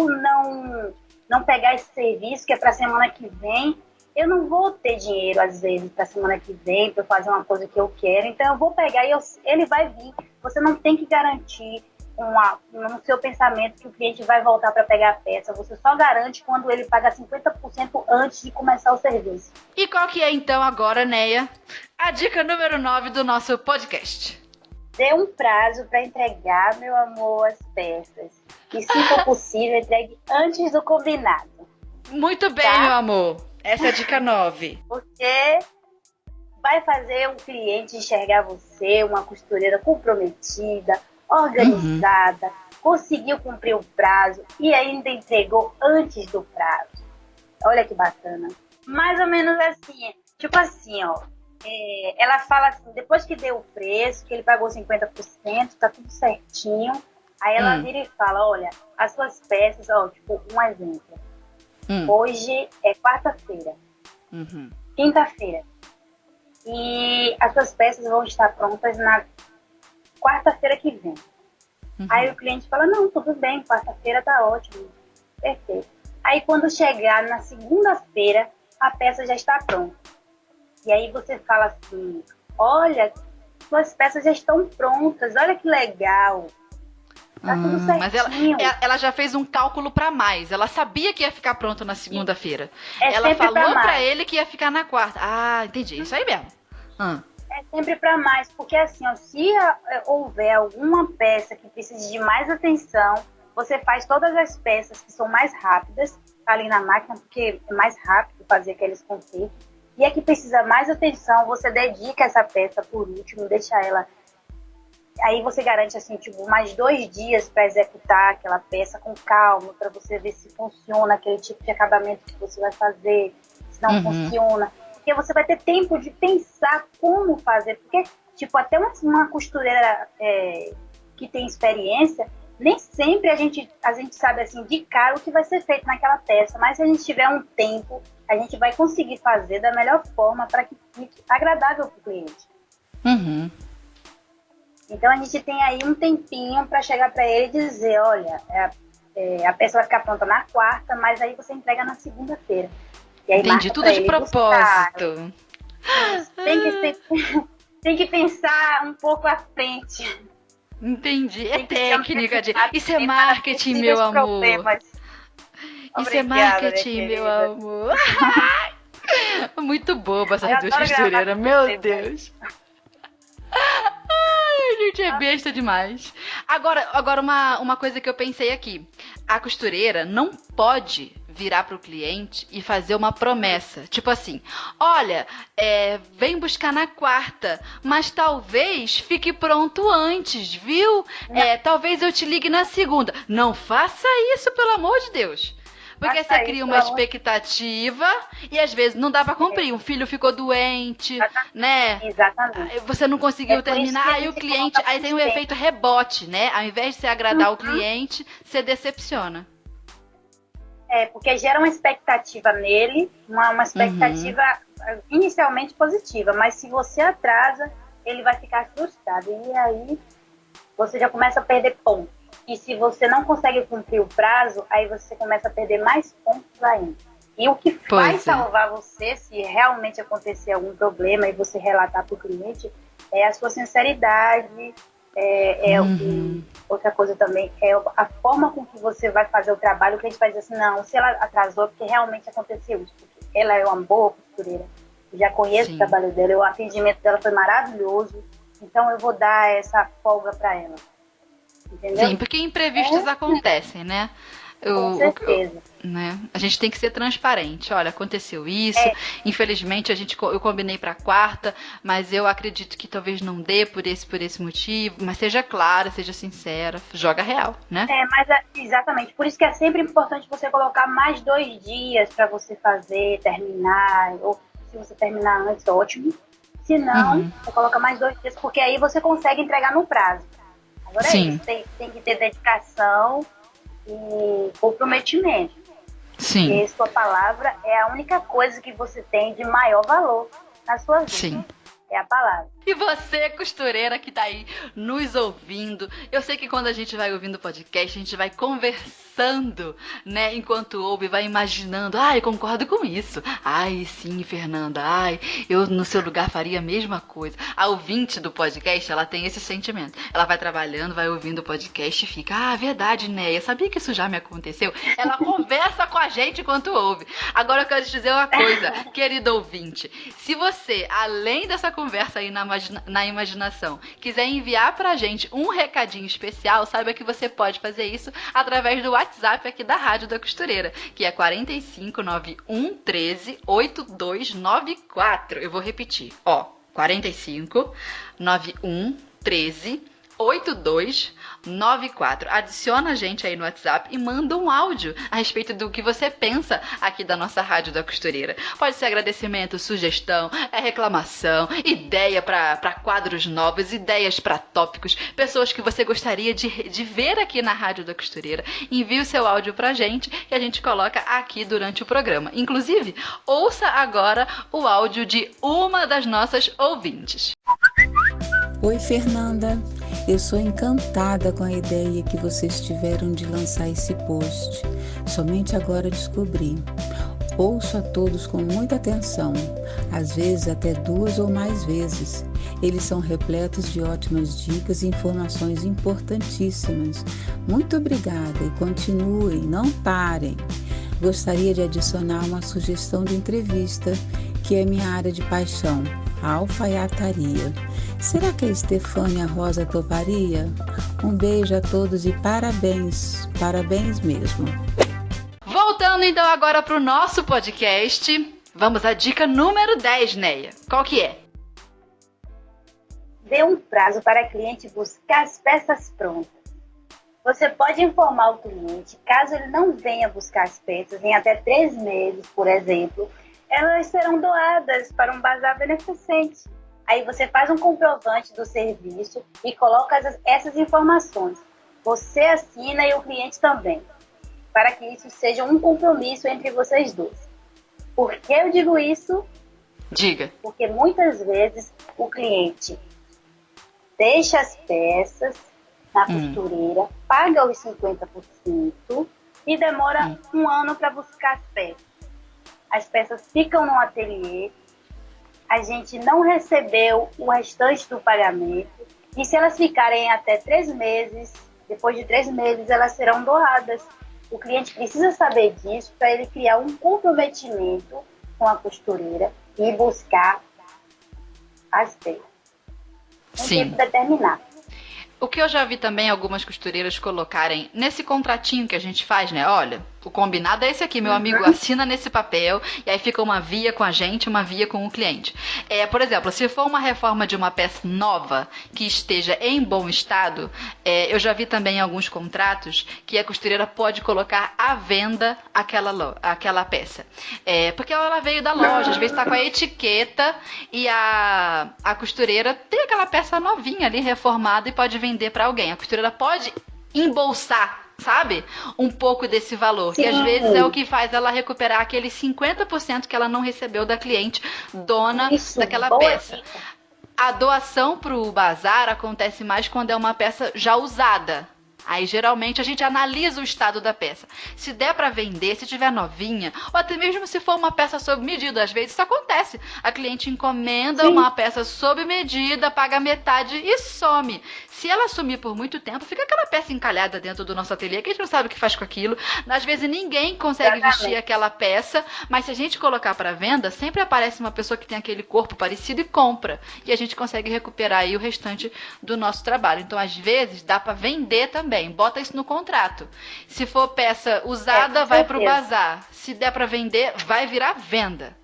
não pegar esse serviço que é para a semana que vem, eu não vou ter dinheiro, às vezes, para a semana que vem, para fazer uma coisa que eu quero. Então, eu vou pegar e ele vai vir. Você não tem que garantir no seu pensamento que o cliente vai voltar para pegar a peça. Você só garante quando ele paga 50% antes de começar o serviço. E qual que é, então, agora, Neia, a dica número 9 do nosso podcast? Dê um prazo para entregar, meu amor, as peças. E, se for possível, entregue antes do combinado. Muito bem, meu amor. Essa é a dica 9. Porque vai fazer um cliente enxergar você, uma costureira comprometida, organizada, conseguiu cumprir o prazo e ainda entregou antes do prazo. Olha que bacana. Mais ou menos assim, tipo assim, ó. Ela fala assim, depois que deu o preço, que ele pagou 50%, tá tudo certinho. Aí ela vira e fala, olha, as suas peças, ó, tipo, um exemplo. Hoje é quarta-feira, quinta-feira. E as suas peças vão estar prontas na quarta-feira que vem. Aí o cliente fala, não, tudo bem, quarta-feira tá ótimo, perfeito. Aí quando chegar na segunda-feira, a peça já está pronta. E aí você fala assim, olha, suas peças já estão prontas, olha que legal. Tá tudo certinho. Mas ela já fez um cálculo para mais. Ela sabia que ia ficar pronto na segunda-feira. Ela falou para ele que ia ficar na quarta. Ah, entendi. Isso aí mesmo. É sempre para mais, porque assim, ó, se houver alguma peça que precise de mais atenção, você faz todas as peças que são mais rápidas ali na máquina, porque é mais rápido fazer aqueles confeitos. E a que precisa mais atenção, você dedica essa peça por último, deixa ela. Aí você garante assim, tipo, mais 2 dias para executar aquela peça com calma, para você ver se funciona aquele tipo de acabamento que você vai fazer, se não funciona. Porque você vai ter tempo de pensar como fazer. Porque, tipo, até uma costureira que tem experiência, nem sempre a gente sabe, assim, de cara o que vai ser feito naquela peça. Mas se a gente tiver um tempo, a gente vai conseguir fazer da melhor forma para que fique agradável para o cliente. Uhum. Então a gente tem aí um tempinho para chegar para ele e dizer, olha, a peça vai ficar pronta na quarta, mas aí você entrega na segunda-feira. E aí Entendi, tudo de propósito. Tem que pensar um pouco à frente. Entendi, é Tem que ser técnica de... Isso é tem marketing, meu amor. problemas. Isso é marketing, meu amor. Muito boba essas duas costureiras, meu Deus. Ai, gente, é besta demais. Agora uma coisa que eu pensei aqui. A costureira não pode virar pro cliente e fazer uma promessa. Tipo assim, olha, vem buscar na quarta, mas talvez fique pronto antes, viu? Talvez eu te ligue na segunda. Não faça isso, pelo amor de Deus. Porque você cria uma expectativa e às vezes não dá pra cumprir. Um filho ficou doente, né? Exatamente. Você não conseguiu terminar, aí o cliente... Aí tem um efeito rebote, né? Ao invés de você agradar o cliente, você decepciona. Porque gera uma expectativa nele, uma expectativa inicialmente positiva, mas se você atrasa, ele vai ficar frustrado. E aí você já começa a perder pontos. E se você não consegue cumprir o prazo, aí você começa a perder mais pontos ainda. E o que vai salvar você, se realmente acontecer algum problema e você relatar para o cliente, é a sua sinceridade, outra coisa também, é a forma com que você vai fazer o trabalho, que a gente vai dizer assim, não, se ela atrasou, porque realmente aconteceu isso, porque ela é uma boa costureira, eu já conheço o trabalho dela, o atendimento dela foi maravilhoso, então eu vou dar essa folga para ela. Entendeu? Sim, porque imprevistos acontecem, né? Com certeza. Né? A gente tem que ser transparente. Olha, aconteceu isso. Infelizmente, eu combinei para quarta, mas eu acredito que talvez não dê por esse motivo. Mas seja clara, seja sincera, joga real, né? Exatamente. Por isso que é sempre importante você colocar mais 2 dias para você fazer, terminar. Ou se você terminar antes, ótimo. Se não, você coloca mais 2 dias, porque aí você consegue entregar no prazo. Agora é isso, tem que ter dedicação e comprometimento. Sim. Porque sua palavra é a única coisa que você tem de maior valor na sua vida. Sim. É a palavra. E você, costureira que tá aí nos ouvindo, eu sei que quando a gente vai ouvindo o podcast, a gente vai conversando, né? Enquanto ouve, vai imaginando, eu concordo com isso. Ai, sim, Fernanda, eu no seu lugar faria a mesma coisa. A ouvinte do podcast, ela tem esse sentimento. Ela vai trabalhando, vai ouvindo o podcast e fica, verdade, né? Eu sabia que isso já me aconteceu. Ela conversa com a gente enquanto ouve. Agora eu quero te dizer uma coisa, querido ouvinte. Se você, além dessa conversa aí na imaginação, quiser enviar pra gente um recadinho especial, saiba que você pode fazer isso através do WhatsApp aqui da Rádio da Costureira, que é 4591 13 8294. Eu vou repetir, 4591 13 8294. Adiciona a gente aí no WhatsApp e manda um áudio a respeito do que você pensa aqui da nossa Rádio da Costureira. Pode ser agradecimento, sugestão, reclamação, ideia para quadros novos, ideias para tópicos, pessoas que você gostaria de ver aqui na Rádio da Costureira. Envie o seu áudio pra gente e a gente coloca aqui durante o programa. Inclusive, ouça agora o áudio de uma das nossas ouvintes. Oi, Fernanda. Eu sou encantada com a ideia que vocês tiveram de lançar esse post. Somente agora descobri. Ouço a todos com muita atenção, às vezes até 2 ou mais vezes. Eles são repletos de ótimas dicas e informações importantíssimas. Muito obrigada e continuem, não parem. Gostaria de adicionar uma sugestão de entrevista, que é minha área de paixão, a alfaiataria. Será que a Estefânia Rosa toparia? Um beijo a todos e parabéns, parabéns mesmo. Voltando então agora para o nosso podcast, vamos à dica número 10, Neia. Qual que é? Dê um prazo para a cliente buscar as peças prontas. Você pode informar o cliente, caso ele não venha buscar as peças em até 3 meses, por exemplo, elas serão doadas para um bazar beneficente. Aí você faz um comprovante do serviço e coloca essas informações. Você assina e o cliente também, para que isso seja um compromisso entre vocês dois. Por que eu digo isso? Diga. Porque muitas vezes o cliente deixa as peças na costureira, paga os 50% e demora um ano para buscar as peças. As peças ficam no ateliê, a gente não recebeu o restante do pagamento, e se elas ficarem até 3 meses, depois de 3 meses elas serão doadas. O cliente precisa saber disso para ele criar um comprometimento com a costureira e buscar as peças. Um tempo determinado. O que eu já vi também algumas costureiras colocarem nesse contratinho que a gente faz, né? Olha, o combinado é esse aqui, meu amigo assina nesse papel e aí fica uma via com a gente, uma via com o cliente. Por exemplo, se for uma reforma de uma peça nova que esteja em bom estado, eu já vi também alguns contratos que a costureira pode colocar à venda aquela peça. Porque ela veio da loja, às vezes está com a etiqueta e a costureira tem aquela peça novinha ali, reformada, e pode vender para alguém. A costureira pode embolsar, sabe? Um pouco desse valor, que às vezes é o que faz ela recuperar aquele 50% que ela não recebeu da cliente dona daquela peça. Dica. A doação pro bazar acontece mais quando é uma peça já usada. Aí, geralmente, a gente analisa o estado da peça. Se der para vender, se tiver novinha, ou até mesmo se for uma peça sob medida, às vezes isso acontece. A cliente encomenda uma peça sob medida, paga metade e some. Se ela sumir por muito tempo, fica aquela peça encalhada dentro do nosso ateliê, que a gente não sabe o que faz com aquilo. Às vezes ninguém consegue vestir aquela peça, mas se a gente colocar para venda, sempre aparece uma pessoa que tem aquele corpo parecido e compra. E a gente consegue recuperar aí o restante do nosso trabalho. Então, às vezes, dá para vender também. Bota isso no contrato. Se for peça usada, vai pro bazar. Se der para vender, vai virar venda.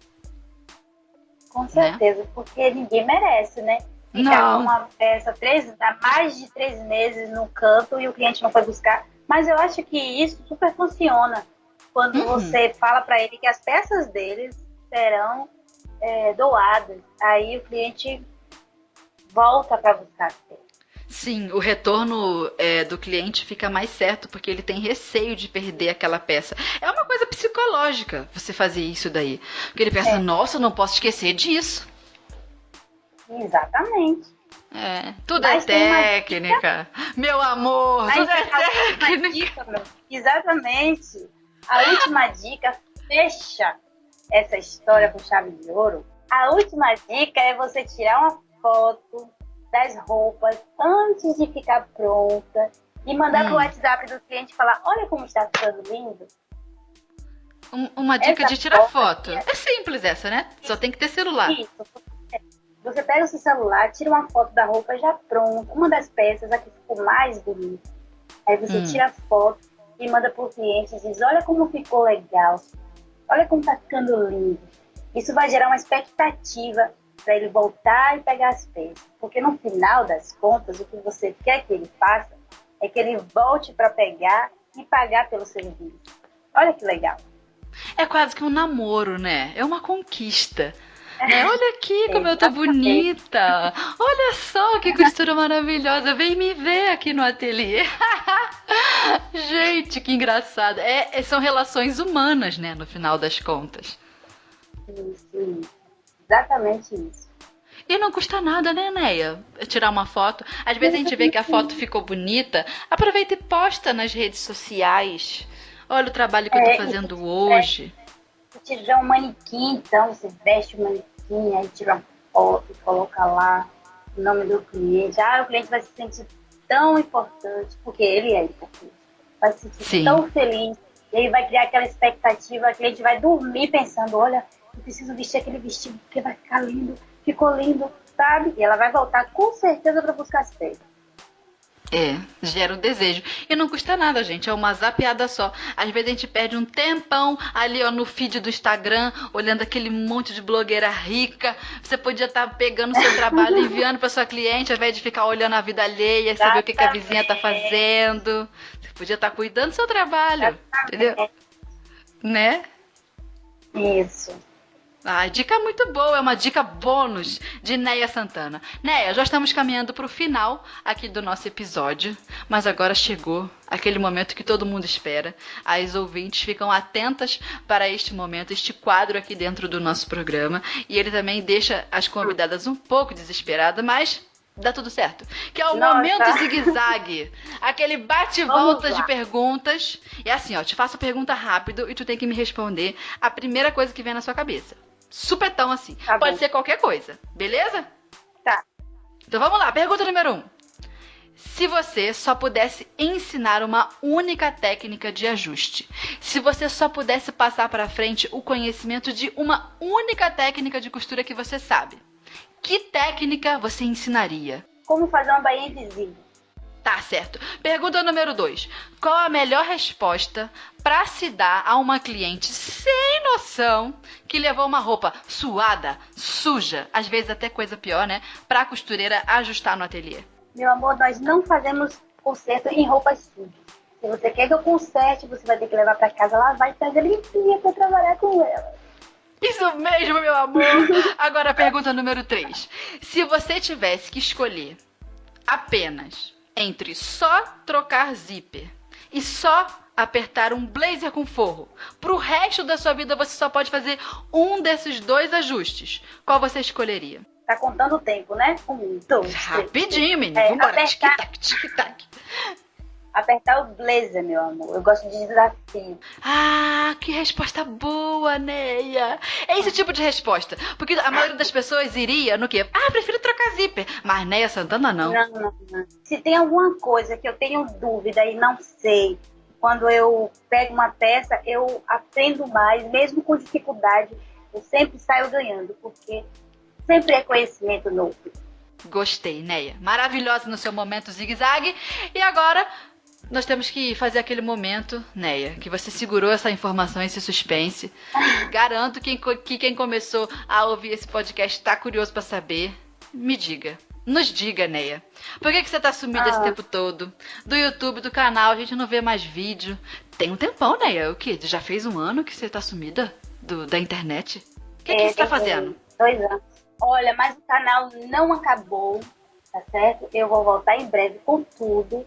Com certeza, porque ninguém merece, né? Ficar com uma peça há mais de 3 meses no canto e o cliente não foi buscar. Mas eu acho que isso super funciona quando você fala para ele que as peças deles serão doadas. Aí o cliente volta para buscar as peças. Sim, o retorno do cliente fica mais certo, porque ele tem receio de perder aquela peça. É uma coisa psicológica você fazer isso daí. Porque ele pensa, nossa, eu não posso esquecer disso. Exatamente. Tudo é técnica. Meu amor, tudo é técnica. Exatamente. A última dica fecha essa história com chave de ouro. A última dica é você tirar uma foto das roupas antes de ficar pronta e mandar pro WhatsApp do cliente e falar, olha como está ficando lindo. Uma dica de tirar foto. É simples essa, né? Só tem que ter celular. Isso. Você pega o seu celular, tira uma foto da roupa já pronta, uma das peças, a que ficou mais bonita. Aí você tira a foto e manda pro cliente e diz, olha como ficou legal, olha como tá ficando lindo. Isso vai gerar uma expectativa para ele voltar e pegar as peças. Porque no final das contas, o que você quer que ele faça é que ele volte para pegar e pagar pelo serviço. Olha que legal. É quase que um namoro, né? É uma conquista. Olha aqui como eu tô bonita. Olha só que costura maravilhosa. Vem me ver aqui no ateliê. Gente, que engraçado. São relações humanas, né? No final das contas. Isso. Exatamente isso. E não custa nada, né, Neia? Tirar uma foto. Às vezes a gente vê que a foto ficou bonita. Aproveita e posta nas redes sociais. Olha o trabalho que eu tô fazendo hoje. Se tiver um manequim, então, você veste o manequim, aí tira uma foto e coloca lá o nome do cliente. O cliente vai se sentir tão importante, porque ele é importante. Vai se sentir tão feliz. E aí vai criar aquela expectativa, o cliente vai dormir pensando, olha, eu preciso vestir aquele vestido porque vai ficar lindo, ficou lindo, sabe? E ela vai voltar com certeza para buscar as peças. Gera o desejo. E não custa nada, gente. É uma zapeada só. Às vezes a gente perde um tempão ali, ó, no feed do Instagram, olhando aquele monte de blogueira rica. Você podia estar pegando o seu trabalho e enviando para sua cliente, ao invés de ficar olhando a vida alheia, saber o que a vizinha tá fazendo. Você podia estar cuidando do seu trabalho. Entendeu? Né? Isso. Dica muito boa, é uma dica bônus de Neia Santana. Neia, já estamos caminhando para o final aqui do nosso episódio, mas agora chegou aquele momento que todo mundo espera. As ouvintes ficam atentas para este momento, este quadro aqui dentro do nosso programa, e ele também deixa as convidadas um pouco desesperadas, mas dá tudo certo. Que é o Nossa. momento zigue-zague. Aquele bate-volta de perguntas. E assim, ó, te faço a pergunta rápido e tu tem que me responder a primeira coisa que vem na sua cabeça. Supetão assim. Tá Pode bom. ser qualquer coisa, beleza? Tá. Então vamos lá, pergunta número 1. Se você só pudesse ensinar uma única técnica de ajuste, se você só pudesse passar para frente o conhecimento de uma única técnica de costura que você sabe, que técnica você ensinaria? Como fazer uma bainha invisível? Tá certo. Pergunta número 2. Qual a melhor resposta para se dar a uma cliente sem noção que levou uma roupa suada, suja, às vezes até coisa pior, né? Pra costureira ajustar no ateliê? Meu amor, nós não fazemos conserto em roupas sujas. Se você quer que eu conserte, você vai ter que levar para casa, lavar e trazer limpinha para trabalhar com ela. Isso mesmo, meu amor! Agora, pergunta número 3. Se você tivesse que escolher apenas entre só trocar zíper e só apertar um blazer com forro, pro resto da sua vida você só pode fazer um desses 2 ajustes, qual você escolheria? Tá contando o tempo, né? 1, 2, Rapidinho, menino. É, Vambora. apertar- Tic-tac, tic-tac. Apertar o blazer, meu amor. Eu gosto de desafio. Ah, que resposta boa, Neia. É esse tipo de resposta. Porque a maioria das pessoas iria no quê? Ah, prefiro trocar zíper. Mas Neia Santana não. Não. Se tem alguma coisa que eu tenho dúvida e não sei, quando eu pego uma peça, eu aprendo mais, mesmo com dificuldade, eu sempre saio ganhando, porque sempre é conhecimento novo. Gostei, Neia. Maravilhosa no seu momento zigue-zague. E agora nós temos que fazer aquele momento, Neia, que você segurou essa informação, esse suspense. Garanto que quem começou a ouvir esse podcast está curioso para saber. Me diga. Nos diga, Neia. Por que você tá sumida esse tempo todo? Do YouTube, do canal, a gente não vê mais vídeo. Tem um tempão, Neia. O quê? Já fez 1 ano que você tá sumida da internet? O que você tá fazendo? 2 anos. Olha, mas o canal não acabou, tá certo? Eu vou voltar em breve com tudo.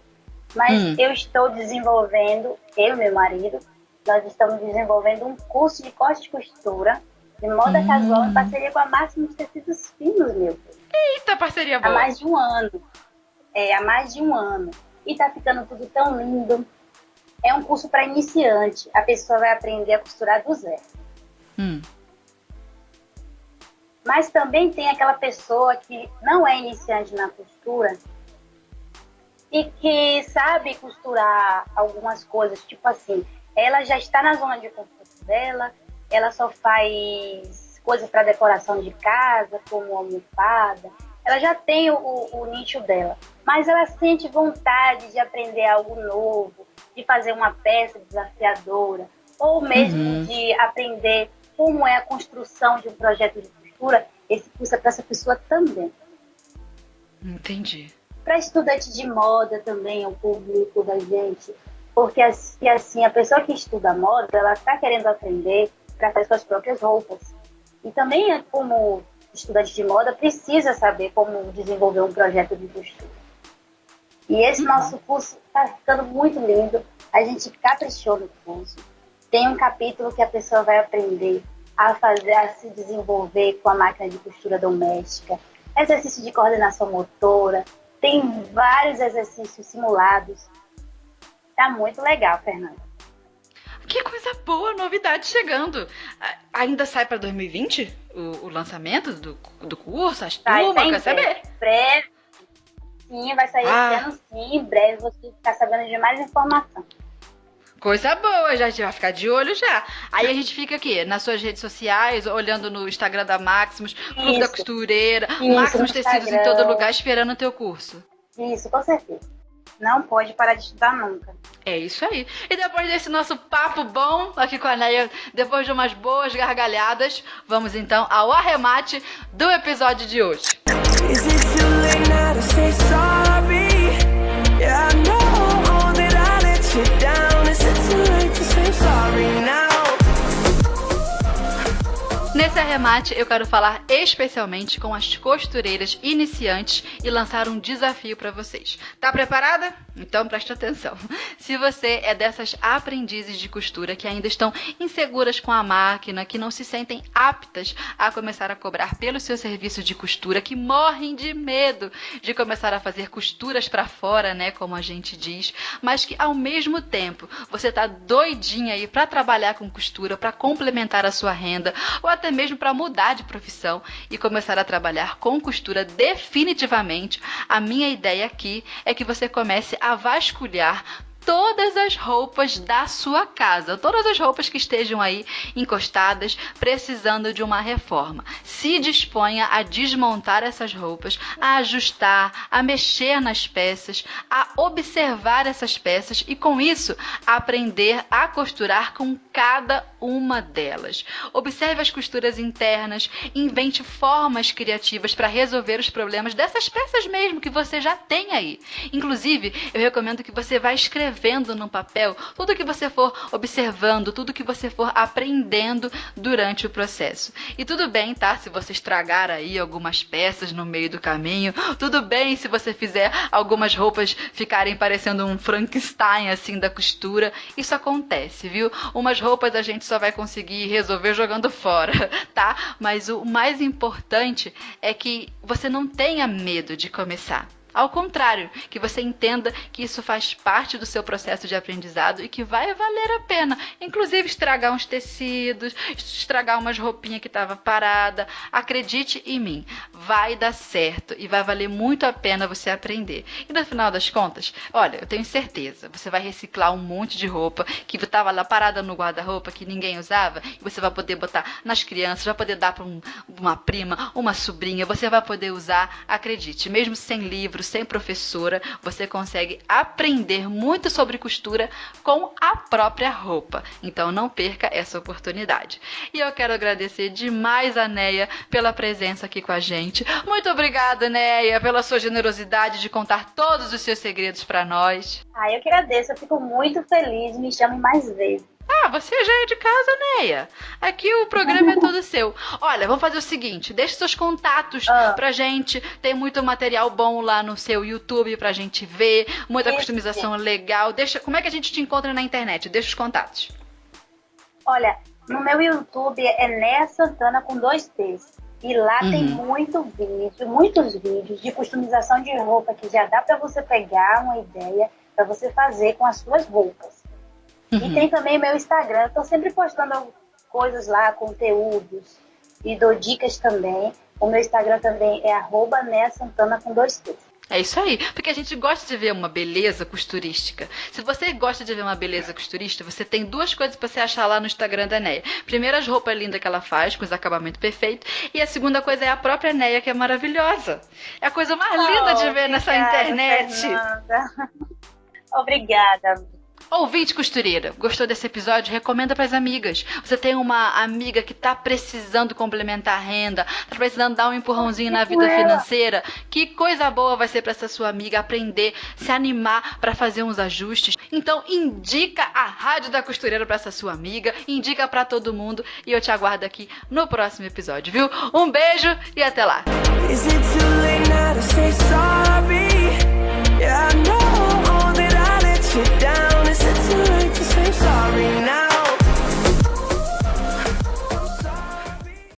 Mas eu estou desenvolvendo, eu e meu marido, nós estamos desenvolvendo um curso de corte e costura de moda casual em parceria com a Máximos Tecidos Finos, meu filho. Eita, parceria boa. Há mais de 1 ano. Há mais de 1 ano. E tá ficando tudo tão lindo. É um curso para iniciante. A pessoa vai aprender a costurar do zero. Mas também tem aquela pessoa que não é iniciante na costura e que sabe costurar algumas coisas, tipo assim, ela já está na zona de conforto dela, ela só faz coisas para decoração de casa, como almofada, ela já tem o nicho dela, mas ela sente vontade de aprender algo novo, de fazer uma peça desafiadora, ou mesmo de aprender como é a construção de um projeto de costura. Esse curso é para essa pessoa também. Entendi. Para estudante de moda também é o público da gente, porque assim, a pessoa que estuda moda, ela está querendo aprender para fazer suas próprias roupas. E também, como estudante de moda, precisa saber como desenvolver um projeto de costura. E esse nosso curso está ficando muito lindo, a gente caprichou no curso. Tem um capítulo que a pessoa vai aprender a se desenvolver com a máquina de costura doméstica, exercício de coordenação motora, tem vários exercícios simulados. Tá muito legal, Fernanda. Que coisa boa, novidade chegando. Ainda sai para 2020 o lançamento do curso, as turmas, quer saber? Breve. Sim, vai sair esse ano sim, em breve você ficar sabendo de mais informação. Coisa boa, já vai ficar de olho já. Aí a gente fica aqui, nas suas redes sociais, olhando no Instagram da Maximus, Clube da Costureira, Maximus Tecidos em todo lugar, esperando o teu curso. Isso, com certeza. Não pode parar de estudar nunca. É isso aí. E depois desse nosso papo bom aqui com a Neia, depois de umas boas gargalhadas, vamos então ao arremate do episódio de hoje. Is it too late now to say sorry? Yeah, I know that I let you down. Nesse arremate, eu quero falar especialmente com as costureiras iniciantes e lançar um desafio para vocês. Tá preparada? Então preste atenção. Se você é dessas aprendizes de costura que ainda estão inseguras com a máquina, que não se sentem aptas a começar a cobrar pelo seu serviço de costura, que morrem de medo de começar a fazer costuras para fora, né, como a gente diz, mas que ao mesmo tempo você tá doidinha aí para trabalhar com costura, para complementar a sua renda, ou até mesmo para mudar de profissão e começar a trabalhar com costura definitivamente, a minha ideia aqui é que você comece a vasculhar todas as roupas da sua casa, todas as roupas que estejam aí encostadas, precisando de uma reforma. Se disponha a desmontar essas roupas, a ajustar, a mexer nas peças, a observar essas peças e, com isso, aprender a costurar com cada uma delas. Observe as costuras internas, invente formas criativas para resolver os problemas dessas peças mesmo que você já tem aí. Inclusive, eu recomendo que você vá escrevendo no papel tudo que você for observando, tudo que você for aprendendo durante o processo. E tudo bem, tá? Se você estragar aí algumas peças no meio do caminho, tudo bem se você fizer algumas roupas ficarem parecendo um Frankenstein assim da costura, isso acontece, viu? Umas roupas a gente só vai conseguir resolver jogando fora, tá? Mas o mais importante é que você não tenha medo de começar. Ao contrário, que você entenda que isso faz parte do seu processo de aprendizado e que vai valer a pena. Inclusive estragar uns tecidos, estragar umas roupinhas que estavam paradas. Acredite em mim, vai dar certo e vai valer muito a pena você aprender. E no final das contas, olha, eu tenho certeza, você vai reciclar um monte de roupa que estava lá parada no guarda-roupa, que ninguém usava, e você vai poder botar nas crianças, vai poder dar para uma prima, uma sobrinha, você vai poder usar, acredite, mesmo sem livro, sem professora, você consegue aprender muito sobre costura com a própria roupa. Então não perca essa oportunidade. E eu quero agradecer demais a Neia pela presença aqui com a gente. Muito obrigada, Neia, pela sua generosidade de contar todos os seus segredos para nós. Eu que agradeço, eu fico muito feliz, me chamem mais vezes. Você já é de casa, Neia. Aqui o programa é todo seu. Olha, vamos fazer o seguinte, deixa seus contatos pra gente. Tem muito material bom lá no seu YouTube pra gente ver, muita customização legal. Como é que a gente te encontra na internet? Deixa os contatos. Olha, no meu YouTube é Neia Santana com 2 T's. E lá tem muitos vídeos de customização de roupa que já dá pra você pegar uma ideia pra você fazer com as suas roupas. E tem também meu Instagram, eu tô sempre postando coisas lá, conteúdos, e dou dicas também. O meu Instagram também é @NeiaSantana com 2 T's. É isso aí, porque a gente gosta de ver uma beleza costurística. Se você gosta de ver uma beleza costurística, você tem 2 coisas pra você achar lá no Instagram da Neia. Primeiro, as roupas lindas que ela faz, com os acabamentos perfeitos. E a segunda coisa é a própria Neia, que é maravilhosa. É a coisa mais linda de ver nessa internet. Fernanda. Obrigada. Ouvinte costureira, gostou desse episódio? Recomenda para as amigas. Você tem uma amiga que está precisando complementar a renda, está precisando dar um empurrãozinho na vida financeira? Que coisa boa vai ser para essa sua amiga aprender, se animar para fazer uns ajustes. Então indica a Rádio da Costureira para essa sua amiga, indica para todo mundo e eu te aguardo aqui no próximo episódio, viu? Um beijo e até lá!